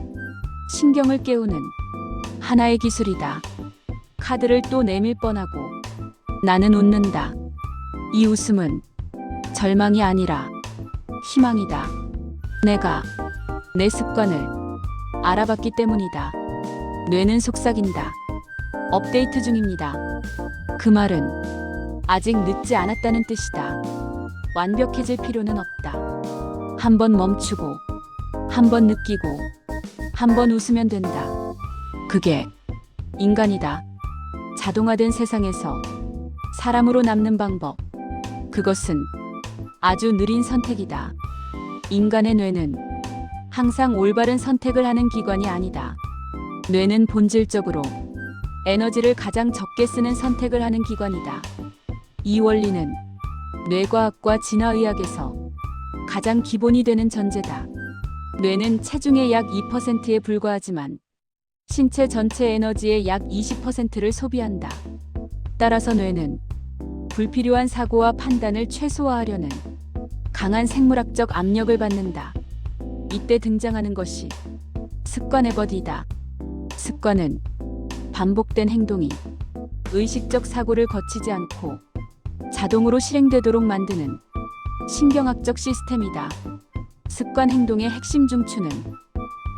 S1: 신경을 깨우는 하나의 기술이다. 카드를 또 내밀 뻔하고 나는 웃는다. 이 웃음은 절망이 아니라 희망이다. 내가 내 습관을 알아봤기 때문이다. 뇌는 속삭인다. 업데이트 중입니다. 그 말은 아직 늦지 않았다는 뜻이다. 완벽해질 필요는 없다. 한 번 멈추고, 한 번 느끼고, 한 번 웃으면 된다. 그게 인간이다. 자동화된 세상에서 사람으로 남는 방법. 그것은 아주 느린 선택이다. 인간의 뇌는 항상 올바른 선택을 하는 기관이 아니다. 뇌는 본질적으로 에너지를 가장 적게 쓰는 선택을 하는 기관이다. 이 원리는 뇌과학과 진화의학에서 가장 기본이 되는 전제다. 뇌는 체중의 약 2%에 불과하지만 신체 전체 에너지의 약 20%를 소비한다. 따라서 뇌는 불필요한 사고와 판단을 최소화하려는 강한 생물학적 압력을 받는다. 이때 등장하는 것이 습관의 버디다. 습관은 반복된 행동이 의식적 사고를 거치지 않고 자동으로 실행되도록 만드는 신경학적 시스템이다. 습관 행동의 핵심 중추는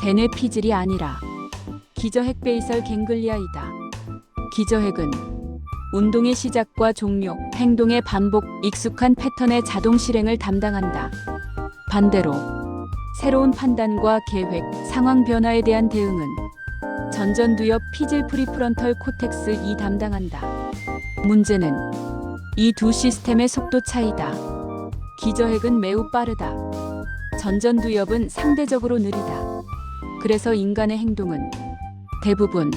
S1: 대뇌 피질이 아니라 기저핵 베이설 갱글리아이다. 기저핵은 운동의 시작과 종료, 행동의 반복, 익숙한 패턴의 자동 실행을 담당한다. 반대로 새로운 판단과 계획, 상황 변화에 대한 대응은 전전두엽 피질 프리프런털 코텍스 2 담당한다. 문제는 이 두 시스템의 속도 차이다. 기저핵은 매우 빠르다. 전전두엽은 상대적으로 느리다. 그래서 인간의 행동은 대부분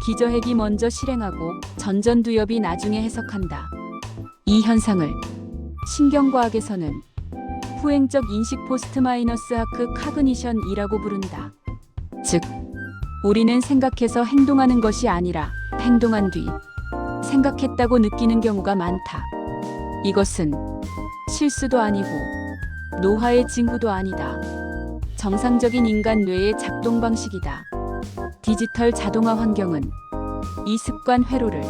S1: 기저핵이 먼저 실행하고 전전두엽이 나중에 해석한다. 이 현상을 신경과학에서는 후행적 인식 포스트 마이너스 하크 카그니션이라고 부른다. 즉, 우리는 생각해서 행동하는 것이 아니라 행동한 뒤 생각했다고 느끼는 경우가 많다. 이것은 실수도 아니고 노화의 징후도 아니다. 정상적인 인간 뇌의 작동 방식이다. 디지털 자동화 환경은 이 습관 회로를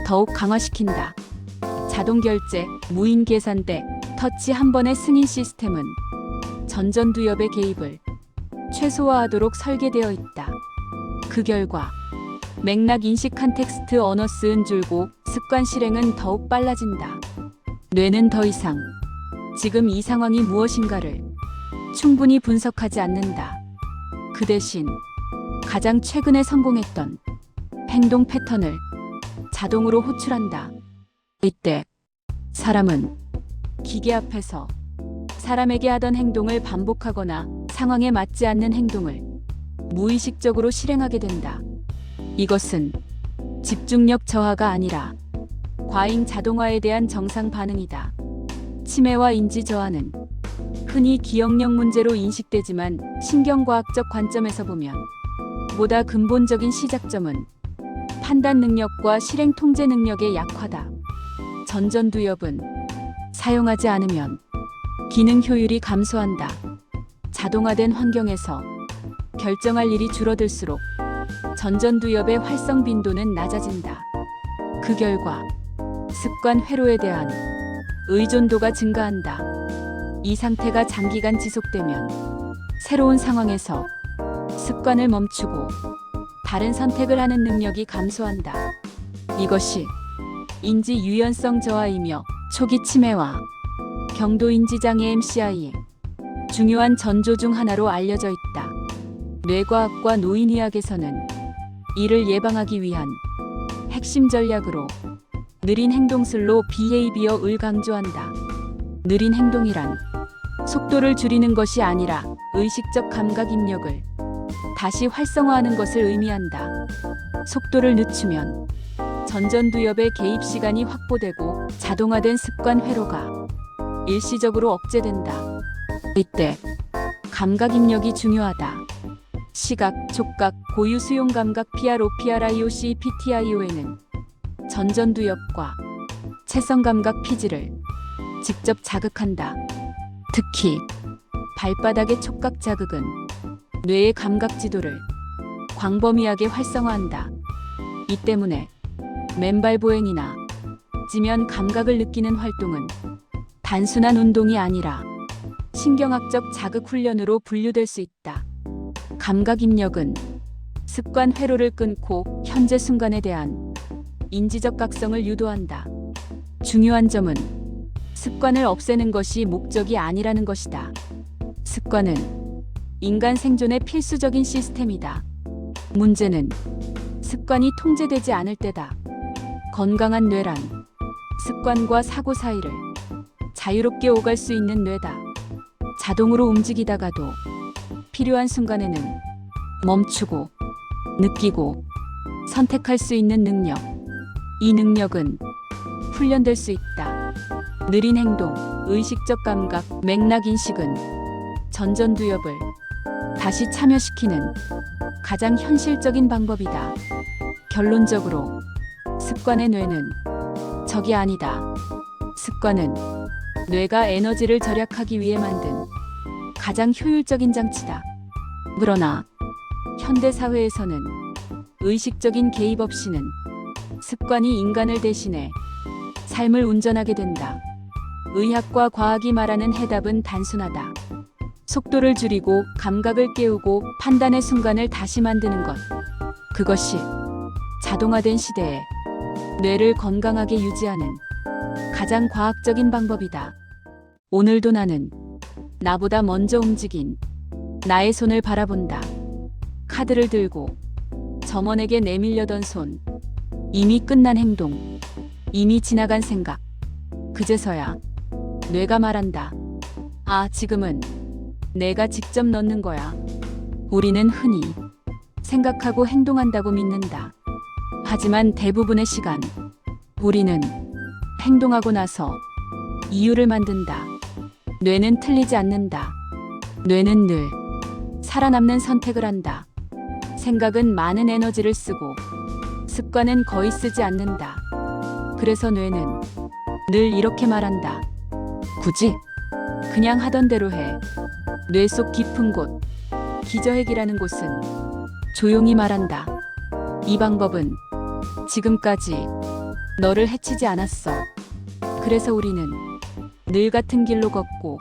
S1: 더욱 강화시킨다. 자동 결제, 무인 계산대, 터치 한 번의 승인 시스템은 전전두엽의 개입을 최소화하도록 설계되어 있다. 그 결과 맥락 인식 컨텍스트 어너스는 줄고 습관 실행은 더욱 빨라진다. 뇌는 더 이상 지금 이 상황이 무엇인가를 충분히 분석하지 않는다. 그 대신 가장 최근에 성공했던 행동 패턴을 자동으로 호출한다. 이때 사람은 기계 앞에서 사람에게 하던 행동을 반복하거나 상황에 맞지 않는 행동을 무의식적으로 실행하게 된다. 이것은 집중력 저하가 아니라 과잉 자동화에 대한 정상 반응이다. 치매와 인지 저하는 흔히 기억력 문제로 인식되지만 신경과학적 관점에서 보면 보다 근본적인 시작점은 판단 능력과 실행 통제 능력의 약화다. 전전두엽은 사용하지 않으면 기능 효율이 감소한다. 자동화된 환경에서 결정할 일이 줄어들수록 전전두엽의 활성 빈도는 낮아진다. 그 결과 습관 회로에 대한 의존도가 증가한다. 이 상태가 장기간 지속되면 새로운 상황에서 습관을 멈추고 다른 선택을 하는 능력이 감소한다. 이것이 인지 유연성 저하이며 초기 치매와 경도 인지 장애 MCI의 중요한 전조 중 하나로 알려져 있다. 뇌과학과 노인의학에서는 이를 예방하기 위한 핵심 전략으로 느린 행동슬로 비헤이비어를 강조한다. 느린 행동이란 속도를 줄이는 것이 아니라 의식적 감각 입력을 다시 활성화하는 것을 의미한다. 속도를 늦추면 전전두엽의 개입 시간이 확보되고 자동화된 습관 회로가 일시적으로 억제된다. 이때 감각 입력이 중요하다. 시각, 촉각, 고유 수용 감각 PROPRIOC PTIO에는 전전두엽과 채성 감각 피지를 직접 자극한다. 특히 발바닥의 촉각 자극은 뇌의 감각 지도를 광범위하게 활성화한다. 이 때문에 맨발 보행이나 지면 감각을 느끼는 활동은 단순한 운동이 아니라 신경학적 자극 훈련으로 분류될 수 있다. 감각 입력은 습관 회로를 끊고 현재 순간에 대한 인지적 각성을 유도한다. 중요한 점은 습관을 없애는 것이 목적이 아니라는 것이다. 습관은 인간 생존의 필수적인 시스템이다. 문제는 습관이 통제되지 않을 때다. 건강한 뇌란 습관과 사고 사이를 자유롭게 오갈 수 있는 뇌다. 자동으로 움직이다가도 필요한 순간에는 멈추고 느끼고 선택할 수 있는 능력. 이 능력은 훈련될 수 있다. 느린 행동, 의식적 감각, 맥락 인식은 전전두엽을 다시 참여시키는 가장 현실적인 방법이다. 결론적으로 습관의 뇌는 적이 아니다. 습관은 뇌가 에너지를 절약하기 위해 만든 가장 효율적인 장치다. 그러나 현대 사회에서는 의식적인 개입 없이는 습관이 인간을 대신해 삶을 운전하게 된다. 의학과 과학이 말하는 해답은 단순하다. 속도를 줄이고 감각을 깨우고 판단의 순간을 다시 만드는 것. 그것이 자동화된 시대에 뇌를 건강하게 유지하는 가장 과학적인 방법이다. 오늘도 나는 나보다 먼저 움직인 나의 손을 바라본다. 카드를 들고 점원에게 내밀려던 손. 이미 끝난 행동. 이미 지나간 생각. 그제서야 뇌가 말한다. 아, 지금은 내가 직접 넣는 거야. 우리는 흔히 생각하고 행동한다고 믿는다. 하지만 대부분의 시간 우리는 행동하고 나서 이유를 만든다. 뇌는 틀리지 않는다. 뇌는 늘 살아남는 선택을 한다. 생각은 많은 에너지를 쓰고 습관은 거의 쓰지 않는다. 그래서 뇌는 늘 이렇게 말한다. 굳이 그냥 하던 대로 해. 뇌 속 깊은 곳, 기저핵이라는 곳은 조용히 말한다. 이 방법은 지금까지 너를 해치지 않았어. 그래서 우리는 늘 같은 길로 걷고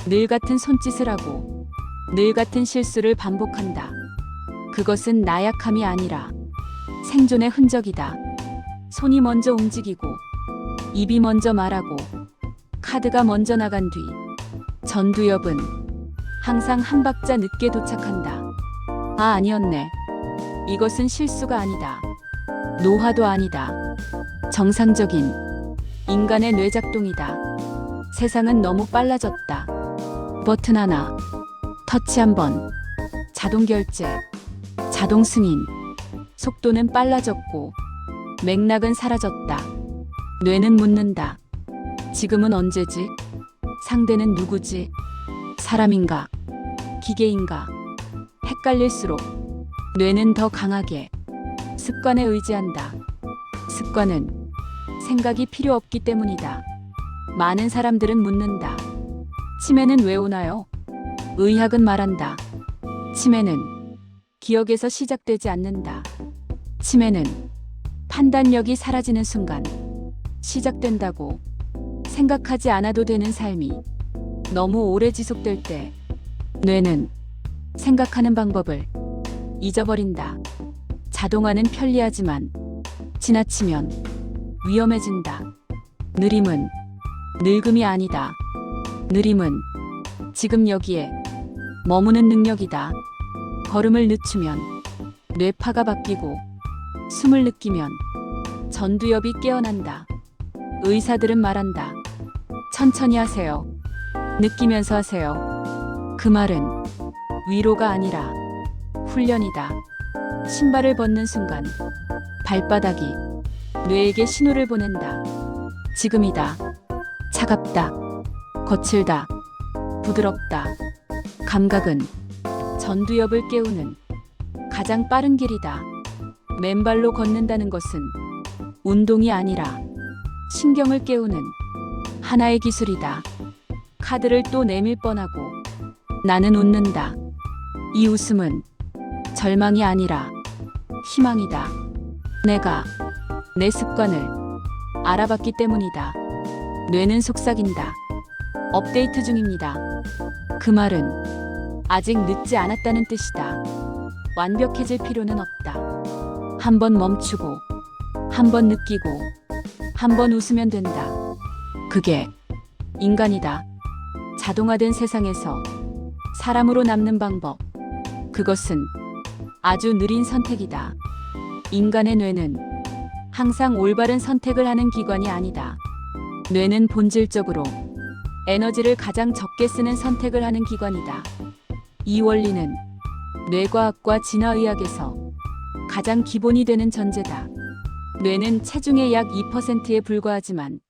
S1: 늘 같은 손짓을 하고 늘 같은 실수를 반복한다. 그것은 나약함이 아니라 생존의 흔적이다. 손이 먼저 움직이고 입이 먼저 말하고 카드가 먼저 나간 뒤 전두엽은 항상 한 박자 늦게 도착한다. 아, 아니었네. 이것은 실수가 아니다. 노화도 아니다. 정상적인 인간의 뇌작동이다. 세상은 너무 빨라졌다. 버튼 하나, 터치 한 번, 자동 결제, 자동 승인. 속도는 빨라졌고 맥락은 사라졌다. 뇌는 묻는다. 지금은 언제지? 상대는 누구지? 사람인가? 기계인가? 헷갈릴수록 뇌는 더 강하게 습관에 의지한다. 습관은 생각이 필요 없기 때문이다. 많은 사람들은 묻는다. 치매는 왜 오나요? 의학은 말한다. 치매는 기억에서 시작되지 않는다. 치매는 판단력이 사라지는 순간 시작된다고. 생각하지 않아도 되는 삶이 너무 오래 지속될 때 뇌는 생각하는 방법을 잊어버린다. 자동화는 편리하지만 지나치면 위험해진다. 느림은 늙음이 아니다. 느림은 지금 여기에 머무는 능력이다. 걸음을 늦추면 뇌파가 바뀌고 숨을 느끼면 전두엽이 깨어난다. 의사들은 말한다. 천천히 하세요. 느끼면서 하세요. 그 말은 위로가 아니라 훈련이다. 신발을 벗는 순간 발바닥이 뇌에게 신호를 보낸다. 지금이다. 차갑다. 거칠다. 부드럽다. 감각은 전두엽을 깨우는 가장 빠른 길이다. 맨발로 걷는다는 것은 운동이 아니라 신경을 깨우는 하나의 기술이다. 카드를 또 내밀 뻔하고 나는 웃는다. 이 웃음은 절망이 아니라 희망이다. 내가 내 습관을 알아봤기 때문이다. 뇌는 속삭인다. 업데이트 중입니다. 그 말은 아직 늦지 않았다는 뜻이다. 완벽해질 필요는 없다. 한 번 멈추고, 한 번 느끼고, 한 번 웃으면 된다. 그게 인간이다. 자동화된 세상에서 사람으로 남는 방법. 그것은 아주 느린 선택이다. 인간의 뇌는 항상 올바른 선택을 하는 기관이 아니다. 뇌는 본질적으로 에너지를 가장 적게 쓰는 선택을 하는 기관이다. 이 원리는 뇌과학과 진화의학에서 가장 기본이 되는 전제다. 뇌는 체중의 약 2%에 불과하지만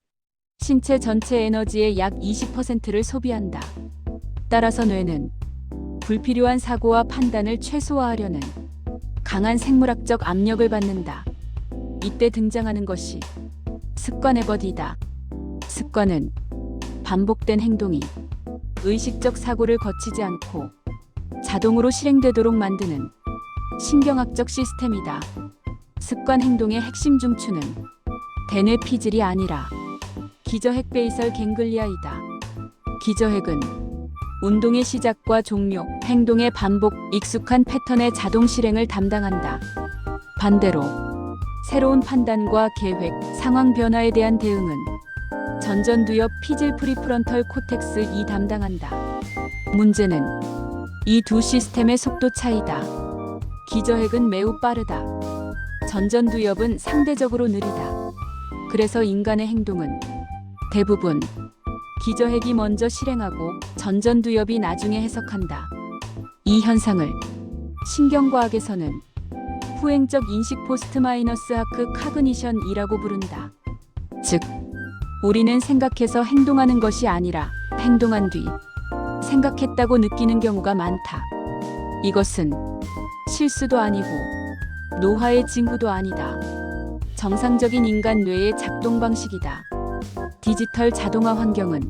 S1: 신체 전체 에너지의 약 20%를 소비한다. 따라서 뇌는 불필요한 사고와 판단을 최소화하려는 강한 생물학적 압력을 받는다. 이때 등장하는 것이 습관의 버디다. 습관은 반복된 행동이 의식적 사고를 거치지 않고 자동으로 실행되도록 만드는 신경학적 시스템이다. 습관 행동의 핵심 중추는 대뇌 피질이 아니라 기저핵 베이설 갱글리아이다. 기저핵은 운동의 시작과 종료, 행동의 반복, 익숙한 패턴의 자동 실행을 담당한다. 반대로 새로운 판단과 계획, 상황 변화에 대한 대응은 전전두엽 피질 프리프론털 코텍스이 담당한다. 문제는 이 두 시스템의 속도 차이다. 기저핵은 매우 빠르다. 전전두엽은 상대적으로 느리다. 그래서 인간의 행동은 대부분 기저핵이 먼저 실행하고 전전두엽이 나중에 해석한다. 이 현상을 신경과학에서는 후행적 인식 포스트 마이너스 하크 카그니션이라고 부른다. 즉, 우리는 생각해서 행동하는 것이 아니라 행동한 뒤 생각했다고 느끼는 경우가 많다. 이것은 실수도 아니고 노화의 징후도 아니다. 정상적인 인간 뇌의 작동 방식이다. 디지털 자동화 환경은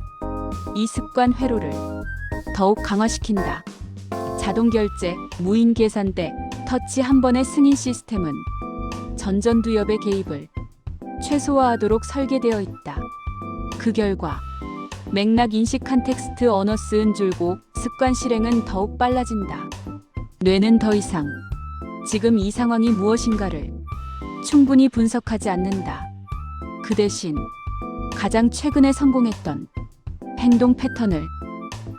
S1: 이 습관 회로를 더욱 강화시킨다. 자동 결제, 무인 계산대, 터치 한 번의 승인 시스템은 전전두엽의 개입을 최소화하도록 설계되어 있다. 그 결과 맥락 인식 컨텍스트 어너스는 줄고 습관 실행은 더욱 빨라진다. 뇌는 더 이상 지금 이 상황이 무엇인가를 충분히 분석하지 않는다. 그 대신 가장 최근에 성공했던 행동 패턴을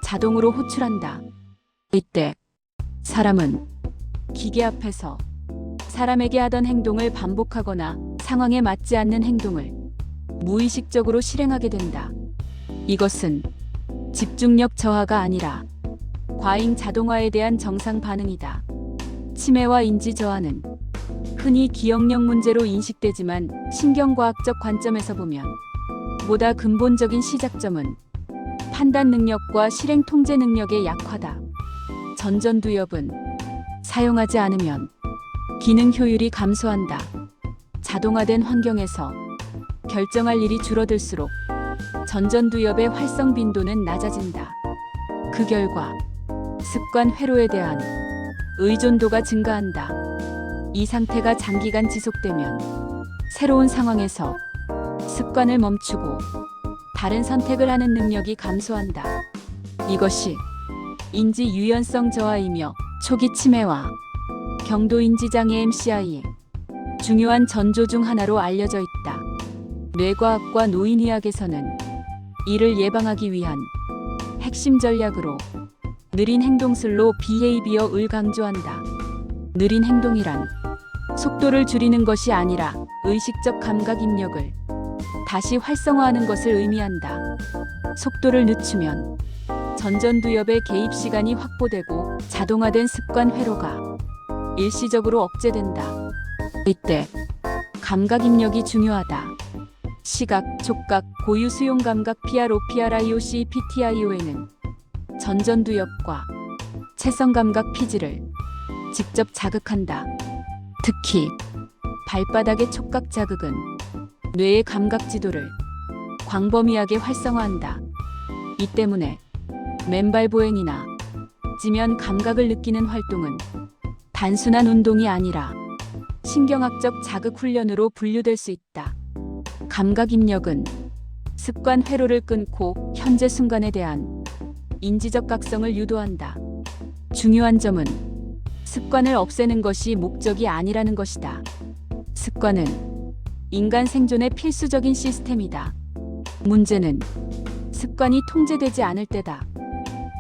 S1: 자동으로 호출한다. 이때 사람은 기계 앞에서 사람에게 하던 행동을 반복하거나 상황에 맞지 않는 행동을 무의식적으로 실행하게 된다. 이것은 집중력 저하가 아니라 과잉 자동화에 대한 정상 반응이다. 치매와 인지 저하는 흔히 기억력 문제로 인식되지만 신경과학적 관점에서 보면 보다 근본적인 시작점은 판단 능력과 실행 통제 능력의 약화다. 전전두엽은 사용하지 않으면 기능 효율이 감소한다. 자동화된 환경에서 결정할 일이 줄어들수록 전전두엽의 활성 빈도는 낮아진다. 그 결과 습관 회로에 대한 의존도가 증가한다. 이 상태가 장기간 지속되면 새로운 상황에서 습관을 멈추고 다른 선택을 하는 능력이 감소한다. 이것이 인지 유연성 저하이며 초기 치매와 경도 인지 장애 MCI의 중요한 전조 중 하나로 알려져 있다. 뇌과학과 노인의학에서는 이를 예방하기 위한 핵심 전략으로 느린 행동슬로 비헤이비어을 강조한다. 느린 행동이란 속도를 줄이는 것이 아니라 의식적 감각 입력을 다시 활성화하는 것을 의미한다. 속도를 늦추면 전전두엽의 개입 시간이 확보되고 자동화된 습관 회로가 일시적으로 억제된다. 이때 감각 입력이 중요하다. 시각, 촉각, 고유 수용 감각 PROPRIOC PTIO에는 전전두엽과 채성 감각 피지를 직접 자극한다. 특히 발바닥의 촉각 자극은 뇌의 감각 지도를 광범위하게 활성화한다. 이 때문에 맨발 보행이나 지면 감각을 느끼는 활동은 단순한 운동이 아니라 신경학적 자극 훈련으로 분류될 수 있다. 감각 입력은 습관 회로를 끊고 현재 순간에 대한 인지적 각성을 유도한다. 중요한 점은 습관을 없애는 것이 목적이 아니라는 것이다. 습관은 인간 생존의 필수적인 시스템이다. 문제는 습관이 통제되지 않을 때다.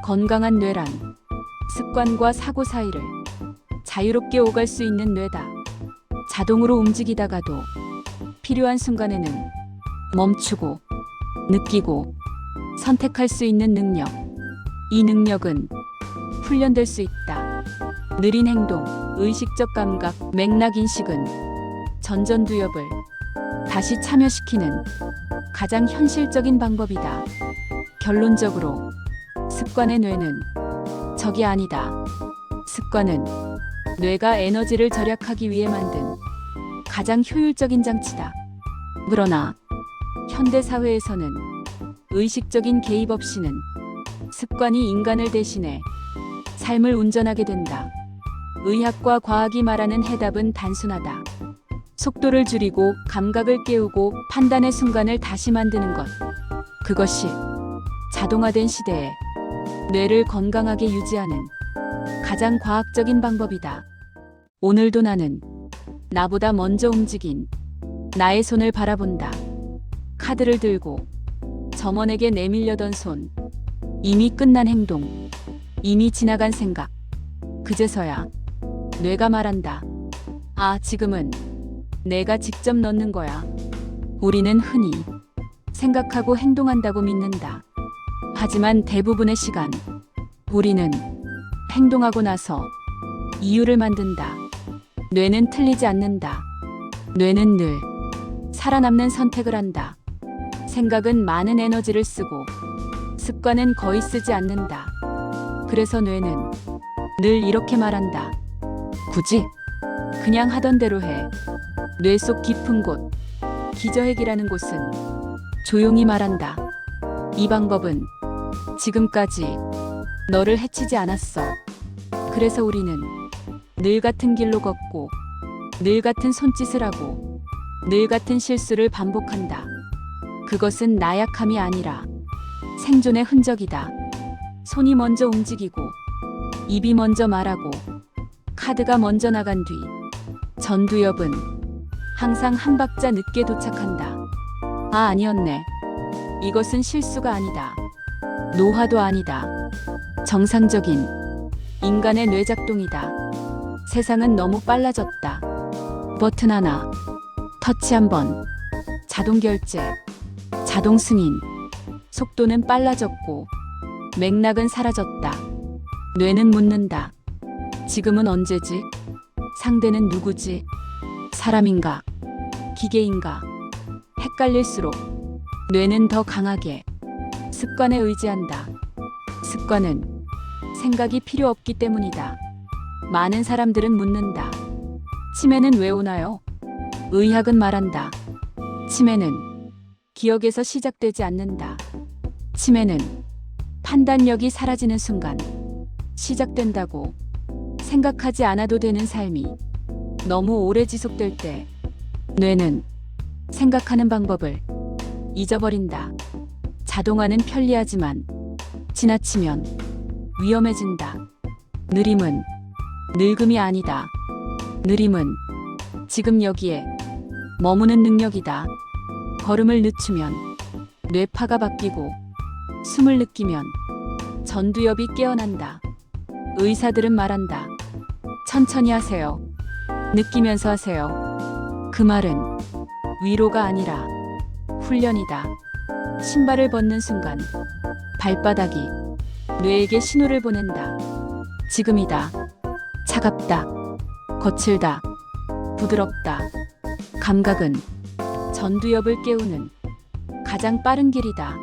S1: 건강한 뇌란 습관과 사고 사이를 자유롭게 오갈 수 있는 뇌다. 자동으로 움직이다가도 필요한 순간에는 멈추고 느끼고 선택할 수 있는 능력. 이 능력은 훈련될 수 있다. 느린 행동, 의식적 감각, 맥락 인식은 전전두엽을 다시 참여시키는 가장 현실적인 방법이다. 결론적으로 습관의 뇌는 적이 아니다. 습관은 뇌가 에너지를 절약하기 위해 만든 가장 효율적인 장치다. 그러나 현대 사회에서는 의식적인 개입 없이는 습관이 인간을 대신해 삶을 운전하게 된다. 의학과 과학이 말하는 해답은 단순하다. 속도를 줄이고 감각을 깨우고 판단의 순간을 다시 만드는 것. 그것이 자동화된 시대에 뇌를 건강하게 유지하는 가장 과학적인 방법이다. 오늘도 나는 나보다 먼저 움직인 나의 손을 바라본다. 카드를 들고 점원에게 내밀려던 손. 이미 끝난 행동. 이미 지나간 생각. 그제서야 뇌가 말한다. 아, 지금은 내가 직접 넣는 거야. 우리는 흔히 생각하고 행동한다고 믿는다. 하지만 대부분의 시간 우리는 행동하고 나서 이유를 만든다. 뇌는 틀리지 않는다. 뇌는 늘 살아남는 선택을 한다. 생각은 많은 에너지를 쓰고 습관은 거의 쓰지 않는다. 그래서 뇌는 늘 이렇게 말한다. 굳이 그냥 하던 대로 해. 뇌 속 깊은 곳, 기저핵이라는 곳은 조용히 말한다. 이 방법은 지금까지 너를 해치지 않았어. 그래서 우리는 늘 같은 길로 걷고, 늘 같은 손짓을 하고, 늘 같은 실수를 반복한다. 그것은 나약함이 아니라 생존의 흔적이다. 손이 먼저 움직이고, 입이 먼저 말하고, 카드가 먼저 나간 뒤 전두엽은 항상 한 박자 늦게 도착한다. 아, 아니었네. 이것은 실수가 아니다. 노화도 아니다. 정상적인 인간의 뇌작동이다. 세상은 너무 빨라졌다. 버튼 하나, 터치 한 번, 자동 결제, 자동 승인. 속도는 빨라졌고 맥락은 사라졌다. 뇌는 묻는다. 지금은 언제지? 상대는 누구지? 사람인가? 기계인가? 헷갈릴수록 뇌는 더 강하게 습관에 의지한다. 습관은 생각이 필요 없기 때문이다. 많은 사람들은 묻는다. 치매는 왜 오나요? 의학은 말한다. 치매는 기억에서 시작되지 않는다. 치매는 판단력이 사라지는 순간 시작된다고. 생각하지 않아도 되는 삶이 너무 오래 지속될 때 뇌는 생각하는 방법을 잊어버린다. 자동화는 편리하지만 지나치면 위험해진다. 느림은 늙음이 아니다. 느림은 지금 여기에 머무는 능력이다. 걸음을 늦추면 뇌파가 바뀌고, 숨을 느끼면 전두엽이 깨어난다. 의사들은 말한다. 천천히 하세요. 느끼면서 하세요. 그 말은 위로가 아니라 훈련이다. 신발을 벗는 순간 발바닥이 뇌에게 신호를 보낸다. 지금이다. 차갑다. 거칠다. 부드럽다. 감각은 전두엽을 깨우는 가장 빠른 길이다.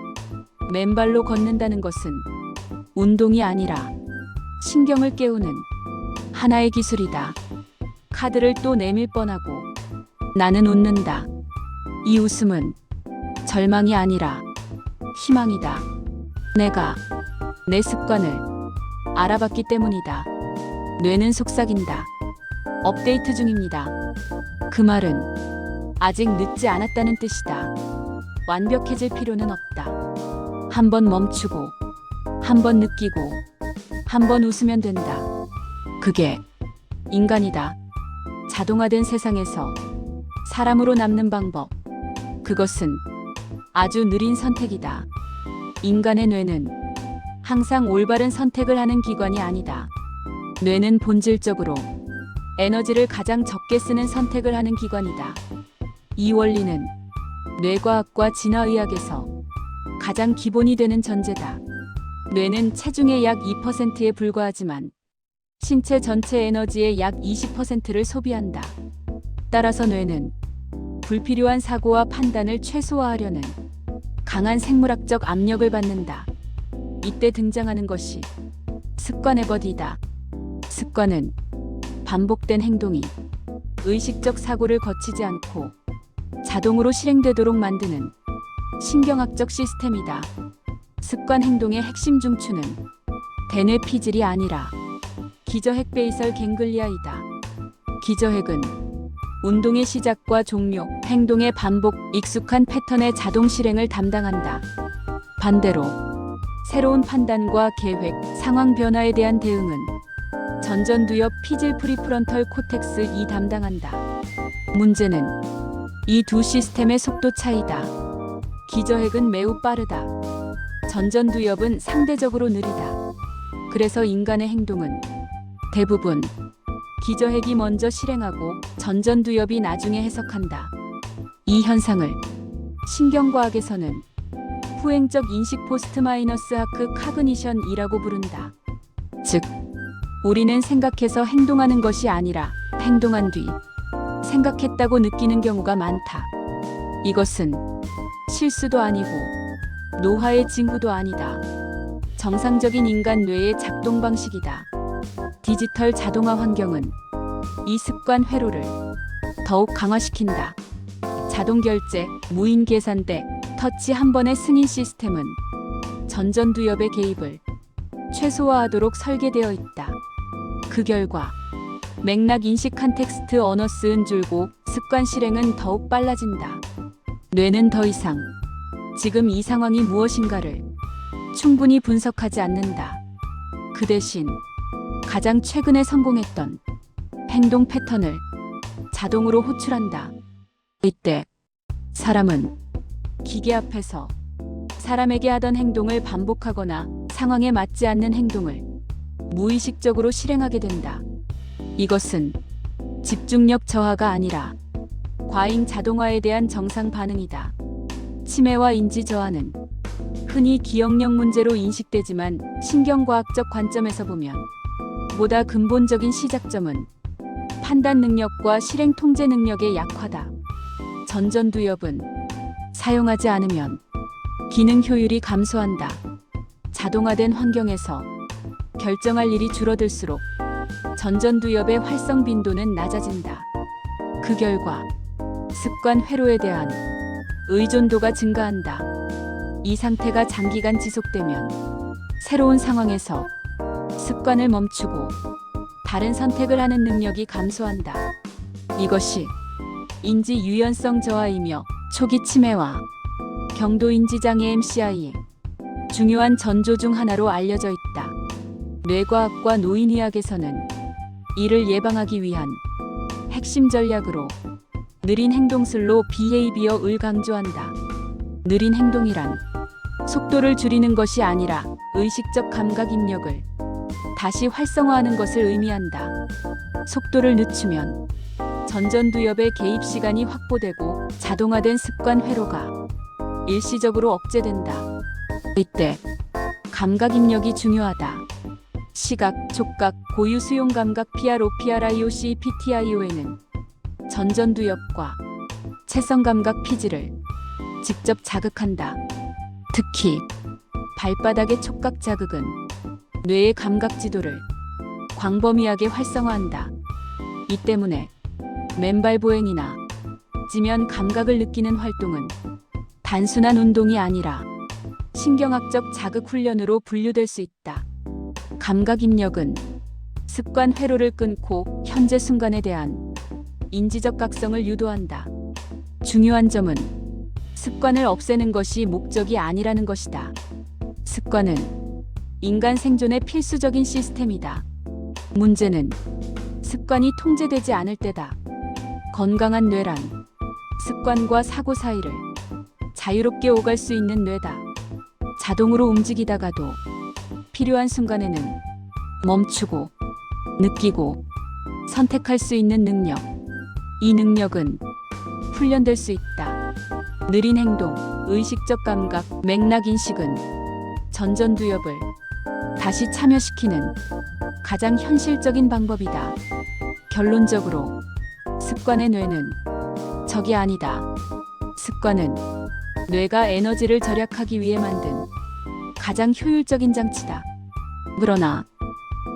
S1: 맨발로 걷는다는 것은 운동이 아니라 신경을 깨우는 하나의 기술이다. 카드를 또 내밀 뻔하고 나는 웃는다. 이 웃음은 절망이 아니라 희망이다. 내가 내 습관을 알아봤기 때문이다. 뇌는 속삭인다. 업데이트 중입니다. 그 말은 아직 늦지 않았다는 뜻이다. 완벽해질 필요는 없다. 한 번 멈추고, 한 번 느끼고, 한 번 웃으면 된다. 그게 인간이다. 자동화된 세상에서 사람으로 남는 방법. 그것은 아주 느린 선택이다. 인간의 뇌는 항상 올바른 선택을 하는 기관이 아니다. 뇌는 본질적으로 에너지를 가장 적게 쓰는 선택을 하는 기관이다. 이 원리는 뇌과학과 진화의학에서 가장 기본이 되는 전제다. 뇌는 체중의 약 2%에 불과하지만 신체 전체 에너지의 약 20%를 소비한다. 따라서 뇌는 불필요한 사고와 판단을 최소화하려는 강한 생물학적 압력을 받는다. 이때 등장하는 것이 습관의 버디다. 습관은 반복된 행동이 의식적 사고를 거치지 않고 자동으로 실행되도록 만드는 신경학적 시스템이다. 습관 행동의 핵심 중추는 대뇌 피질이 아니라 기저핵 베이설 갱글리아이다. 기저핵은 운동의 시작과 종료, 행동의 반복, 익숙한 패턴의 자동 실행을 담당한다. 반대로 새로운 판단과 계획, 상황 변화에 대한 대응은 전전두엽 피질 프리프론털 코텍스2 담당한다. 문제는 이 두 시스템의 속도 차이다. 기저핵은 매우 빠르다. 전전두엽은 상대적으로 느리다. 그래서 인간의 행동은 대부분 기저핵이 먼저 실행하고 전전두엽이 나중에 해석한다. 이 현상을 신경과학에서는 후행적 인식 포스트 마이너스 하크 카그니션이라고 부른다. 즉, 우리는 생각해서 행동하는 것이 아니라 행동한 뒤 생각했다고 느끼는 경우가 많다. 이것은 실수도 아니고 노화의 징후도 아니다. 정상적인 인간 뇌의 작동 방식이다. 디지털 자동화 환경은 이 습관 회로를 더욱 강화시킨다. 자동 결제, 무인 계산대, 터치 한 번의 승인 시스템은 전전두엽의 개입을 최소화하도록 설계되어 있다. 그 결과 맥락 인식 컨텍스트 어너스는 줄고 습관 실행은 더욱 빨라진다. 뇌는 더 이상 지금 이 상황이 무엇인가를 충분히 분석하지 않는다. 그 대신 가장 최근에 성공했던 행동 패턴을 자동으로 호출한다. 이때 사람은 기계 앞에서 사람에게 하던 행동을 반복하거나 상황에 맞지 않는 행동을 무의식적으로 실행하게 된다. 이것은 집중력 저하가 아니라 과잉 자동화에 대한 정상 반응이다. 치매와 인지 저하는 흔히 기억력 문제로 인식되지만 신경과학적 관점에서 보면 보다 근본적인 시작점은 판단 능력과 실행 통제 능력의 약화다. 전전두엽은 사용하지 않으면 기능 효율이 감소한다. 자동화된 환경에서 결정할 일이 줄어들수록 전전두엽의 활성 빈도는 낮아진다. 그 결과 습관 회로에 대한 의존도가 증가한다. 이 상태가 장기간 지속되면 새로운 상황에서 습관을 멈추고 다른 선택을 하는 능력이 감소한다. 이것이 인지 유연성 저하이며 초기 치매와 경도 인지 장애 MCI의 중요한 전조 중 하나로 알려져 있다. 뇌과학과 노인의학에서는 이를 예방하기 위한 핵심 전략으로 느린 행동슬로 비헤이비어를 강조한다. 느린 행동이란 속도를 줄이는 것이 아니라 의식적 감각 입력을 다시 활성화하는 것을 의미한다. 속도를 늦추면 전전두엽의 개입 시간이 확보되고 자동화된 습관 회로가 일시적으로 억제된다. 이때 감각 입력이 중요하다. 시각, 촉각, 고유 수용 감각 PRO, PRIOC, PTIO에는 전전두엽과 채성 감각 피지를 직접 자극한다. 특히 발바닥의 촉각 자극은 뇌의 감각 지도를 광범위하게 활성화한다. 이 때문에 맨발 보행이나 지면 감각을 느끼는 활동은 단순한 운동이 아니라 신경학적 자극 훈련으로 분류될 수 있다. 감각 입력은 습관 회로를 끊고 현재 순간에 대한 인지적 각성을 유도한다. 중요한 점은 습관을 없애는 것이 목적이 아니라는 것이다. 습관은 인간 생존의 필수적인 시스템이다. 문제는 습관이 통제되지 않을 때다. 건강한 뇌란 습관과 사고 사이를 자유롭게 오갈 수 있는 뇌다. 자동으로 움직이다가도 필요한 순간에는 멈추고 느끼고 선택할 수 있는 능력. 이 능력은 훈련될 수 있다. 느린 행동, 의식적 감각, 맥락 인식은 전전두엽을 다시 참여시키는 가장 현실적인 방법이다. 결론적으로 습관의 뇌는 적이 아니다. 습관은 뇌가 에너지를 절약하기 위해 만든 가장 효율적인 장치다. 그러나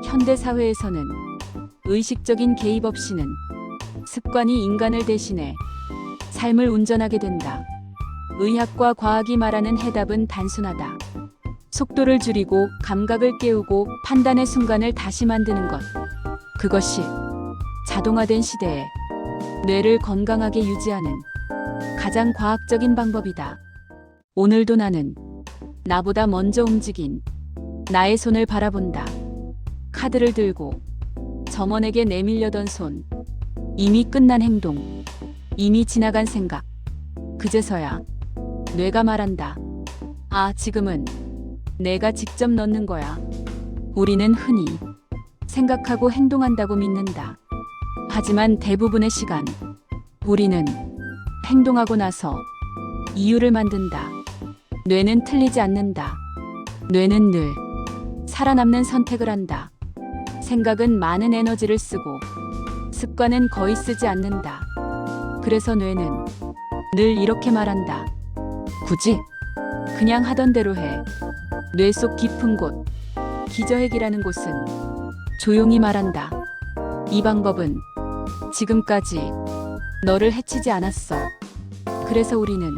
S1: 현대 사회에서는 의식적인 개입 없이는 습관이 인간을 대신해 삶을 운전하게 된다. 의학과 과학이 말하는 해답은 단순하다. 속도를 줄이고 감각을 깨우고 판단의 순간을 다시 만드는 것. 그것이 자동화된 시대에 뇌를 건강하게 유지하는 가장 과학적인 방법이다. 오늘도 나는 나보다 먼저 움직인 나의 손을 바라본다. 카드를 들고 점원에게 내밀려던 손. 이미 끝난 행동. 이미 지나간 생각. 그제서야 뇌가 말한다. 아, 지금은 내가 직접 넣는 거야. 우리는 흔히 생각하고 행동한다고 믿는다. 하지만 대부분의 시간 우리는 행동하고 나서 이유를 만든다. 뇌는 틀리지 않는다. 뇌는 늘 살아남는 선택을 한다. 생각은 많은 에너지를 쓰고 습관은 거의 쓰지 않는다. 그래서 뇌는 늘 이렇게 말한다. 굳이 그냥 하던 대로 해. 뇌 속 깊은 곳, 기저핵이라는 곳은 조용히 말한다. 이 방법은 지금까지 너를 해치지 않았어. 그래서 우리는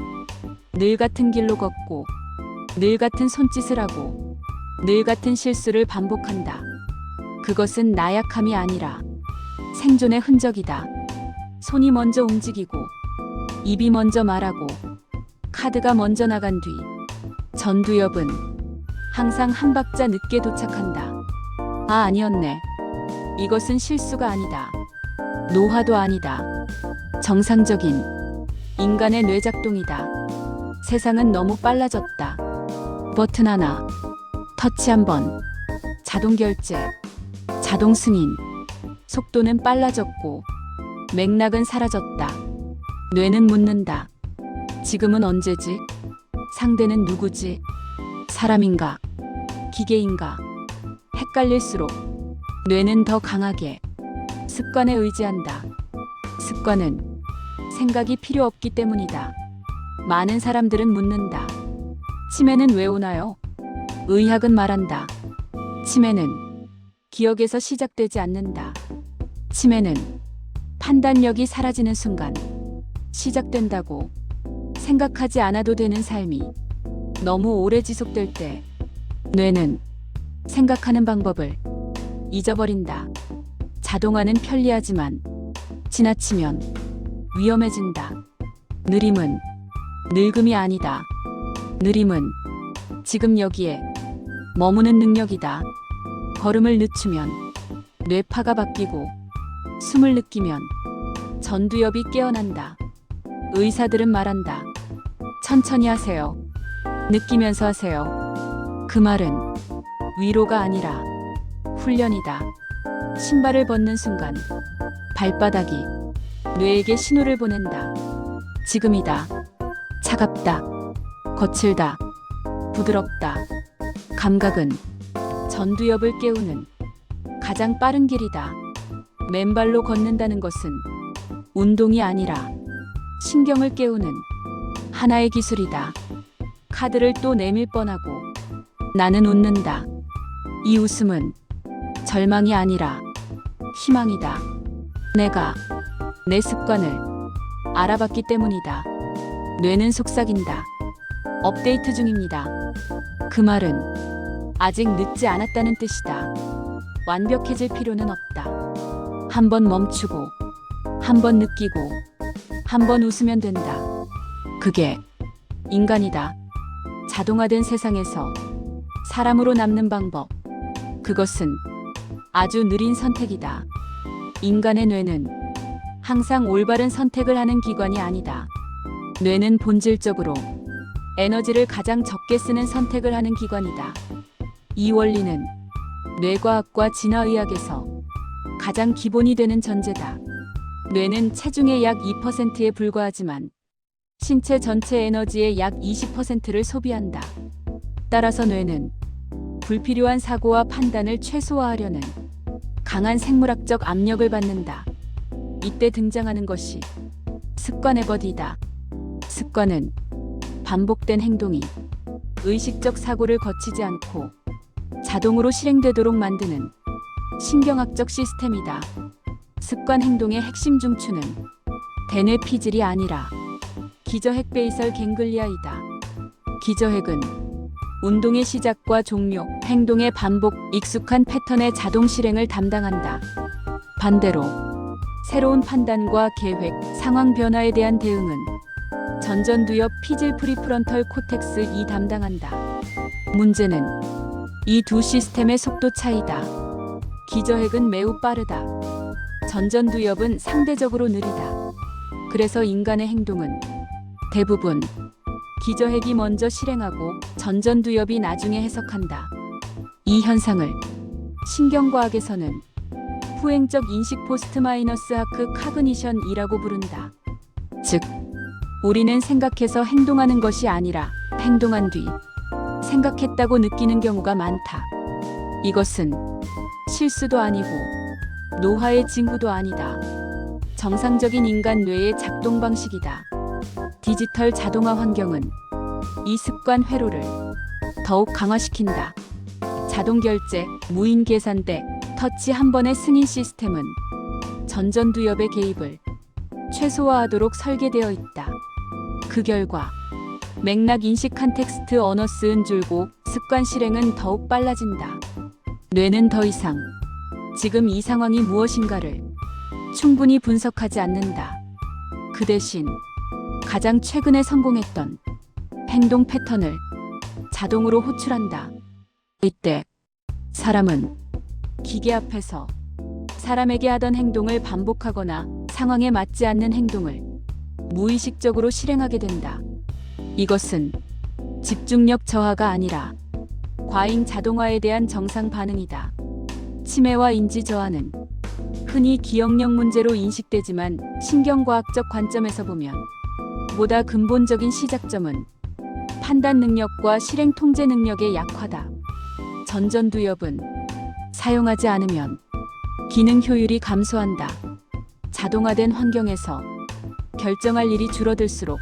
S1: 늘 같은 길로 걷고, 늘 같은 손짓을 하고, 늘 같은 실수를 반복한다. 그것은 나약함이 아니라 생존의 흔적이다. 손이 먼저 움직이고, 입이 먼저 말하고, 카드가 먼저 나간 뒤 전두엽은 항상 한 박자 늦게 도착한다. 아, 아니었네. 이것은 실수가 아니다. 노화도 아니다. 정상적인 인간의 뇌작동이다. 세상은 너무 빨라졌다. 버튼 하나, 터치 한 번, 자동 결제, 자동 승인. 속도는 빨라졌고 맥락은 사라졌다. 뇌는 묻는다. 지금은 언제지? 상대는 누구지? 사람인가? 기계인가? 헷갈릴수록 뇌는 더 강하게 습관에 의지한다. 습관은 생각이 필요 없기 때문이다. 많은 사람들은 묻는다. 치매는 왜 오나요? 의학은 말한다. 치매는 기억에서 시작되지 않는다. 치매는 판단력이 사라지는 순간 시작된다고. 생각하지 않아도 되는 삶이 너무 오래 지속될 때 뇌는 생각하는 방법을 잊어버린다. 자동화는 편리하지만 지나치면 위험해진다. 느림은 늙음이 아니다. 느림은 지금 여기에 머무는 능력이다. 걸음을 늦추면 뇌파가 바뀌고, 숨을 느끼면 전두엽이 깨어난다. 의사들은 말한다. 천천히 하세요. 느끼면서 하세요. 그 말은 위로가 아니라 훈련이다. 신발을 벗는 순간 발바닥이 뇌에게 신호를 보낸다. 지금이다. 차갑다. 거칠다. 부드럽다. 감각은 전두엽을 깨우는 가장 빠른 길이다. 맨발로 걷는다는 것은 운동이 아니라 신경을 깨우는 하나의 기술이다. 카드를 또 내밀 뻔하고 나는 웃는다. 이 웃음은 절망이 아니라 희망이다. 내가 내 습관을 알아봤기 때문이다. 뇌는 속삭인다. 업데이트 중입니다. 그 말은 아직 늦지 않았다는 뜻이다. 완벽해질 필요는 없다. 한 번 멈추고, 한 번 느끼고, 한 번 웃으면 된다. 그게 인간이다. 자동화된 세상에서 사람으로 남는 방법. 그것은 아주 느린 선택이다. 인간의 뇌는 항상 올바른 선택을 하는 기관이 아니다. 뇌는 본질적으로 에너지를 가장 적게 쓰는 선택을 하는 기관이다. 이 원리는 뇌과학과 진화의학에서 가장 기본이 되는 전제다. 뇌는 체중의 약 2%에 불과하지만 신체 전체 에너지의 약 20%를 소비한다. 따라서 뇌는 불필요한 사고와 판단을 최소화하려는 강한 생물학적 압력을 받는다. 이때 등장하는 것이 습관의 버디다. 습관은 반복된 행동이 의식적 사고를 거치지 않고 자동으로 실행되도록 만드는 신경학적 시스템이다. 습관 행동의 핵심 중추는 대뇌 피질이 아니라 기저핵 베이설 갱글리아이다. 기저핵은 운동의 시작과 종료, 행동의 반복, 익숙한 패턴의 자동 실행을 담당한다. 반대로 새로운 판단과 계획, 상황 변화에 대한 대응은 전전두엽 피질 프리프런털 코텍스 이 담당한다. 문제는 이 두 시스템의 속도 차이다. 기저핵은 매우 빠르다. 전전두엽은 상대적으로 느리다. 그래서 인간의 행동은 대부분 기저핵이 먼저 실행하고 전전두엽이 나중에 해석한다. 이 현상을 신경과학에서는 후행적 인식 포스트 마이너스 하크 카그니션이라고 부른다. 즉, 우리는 생각해서 행동하는 것이 아니라 행동한 뒤 생각했다고 느끼는 경우가 많다. 이것은 실수도 아니고 노화의 징후도 아니다. 정상적인 인간 뇌의 작동 방식이다. 디지털 자동화 환경은 이 습관 회로를 더욱 강화시킨다. 자동 결제, 무인 계산대, 터치 한 번의 승인 시스템은 전전두엽의 개입을 최소화하도록 설계되어 있다. 그 결과 맥락 인식 컨텍스트 어너스는 줄고 습관 실행은 더욱 빨라진다. 뇌는 더 이상 지금 이 상황이 무엇인가를 충분히 분석하지 않는다. 그 대신 가장 최근에 성공했던 행동 패턴을 자동으로 호출한다. 이때 사람은 기계 앞에서 사람에게 하던 행동을 반복하거나 상황에 맞지 않는 행동을 무의식적으로 실행하게 된다. 이것은 집중력 저하가 아니라 과잉 자동화에 대한 정상 반응이다. 치매와 인지 저하는 흔히 기억력 문제로 인식되지만 신경과학적 관점에서 보면 보다 근본적인 시작점은 판단 능력과 실행 통제 능력의 약화다. 전전두엽은 사용하지 않으면 기능 효율이 감소한다. 자동화된 환경에서 결정할 일이 줄어들수록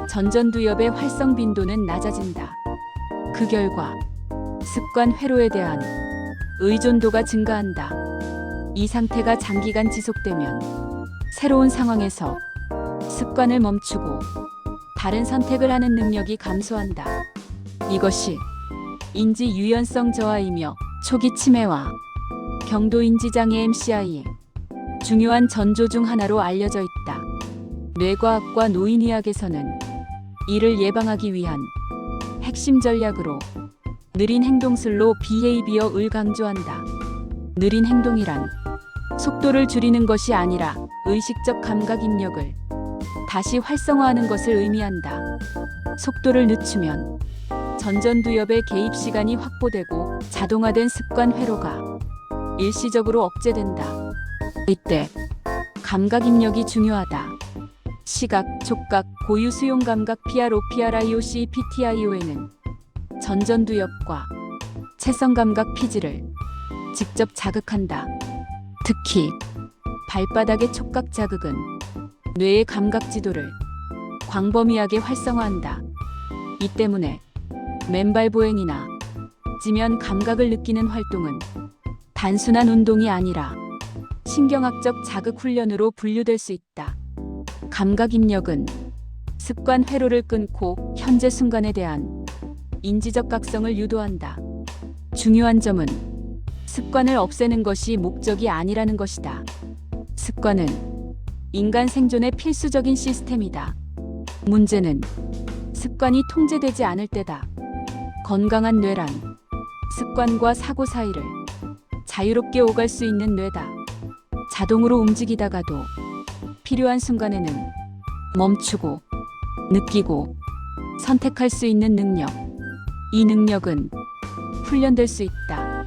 S1: 전전두엽의 활성 빈도는 낮아진다. 그 결과 습관 회로에 대한 의존도가 증가한다. 이 상태가 장기간 지속되면 새로운 상황에서 습관을 멈추고 다른 선택을 하는 능력이 감소한다. 이것이 인지 유연성 저하이며 초기 치매와 경도 인지 장애 MCI의 중요한 전조 중 하나로 알려져 있다. 뇌과학과 노인의학에서는 이를 예방하기 위한 핵심 전략으로 느린 행동슬로 비헤이비어를 강조한다. 느린 행동이란 속도를 줄이는 것이 아니라 의식적 감각 입력을 다시 활성화하는 것을 의미한다. 속도를 늦추면 전전두엽의 개입 시간이 확보되고 자동화된 습관 회로가 일시적으로 억제된다. 이때 감각 입력이 중요하다. 시각, 촉각, 고유 수용 감각 PRO, PRIOC, PTIO에는 전전두엽과 채성 감각 피지를 직접 자극한다. 특히 발바닥의 촉각 자극은 뇌의 감각 지도를 광범위하게 활성화한다. 이 때문에 맨발 보행이나 지면 감각을 느끼는 활동은 단순한 운동이 아니라 신경학적 자극 훈련으로 분류될 수 있다. 감각 입력은 습관 회로를 끊고 현재 순간에 대한 인지적 각성을 유도한다. 중요한 점은 습관을 없애는 것이 목적이 아니라는 것이다. 습관은 인간 생존의 필수적인 시스템이다. 문제는 습관이 통제되지 않을 때다. 건강한 뇌란 습관과 사고 사이를 자유롭게 오갈 수 있는 뇌다. 자동으로 움직이다가도 필요한 순간에는 멈추고 느끼고 선택할 수 있는 능력. 이 능력은 훈련될 수 있다.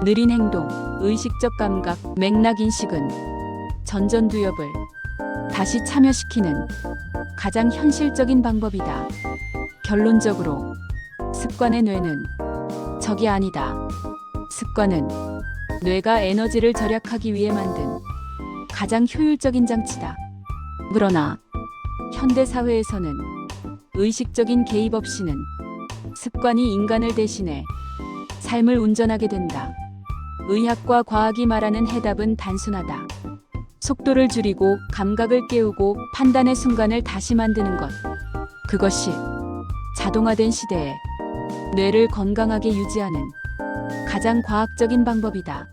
S1: 느린 행동, 의식적 감각, 맥락 인식은 전전두엽을 다시 참여시키는 가장 현실적인 방법이다. 결론적으로 습관의 뇌는 적이 아니다. 습관은 뇌가 에너지를 절약하기 위해 만든 가장 효율적인 장치다. 그러나 현대 사회에서는 의식적인 개입 없이는 습관이 인간을 대신해 삶을 운전하게 된다. 의학과 과학이 말하는 해답은 단순하다. 속도를 줄이고 감각을 깨우고 판단의 순간을 다시 만드는 것. 그것이 자동화된 시대에 뇌를 건강하게 유지하는 가장 과학적인 방법이다.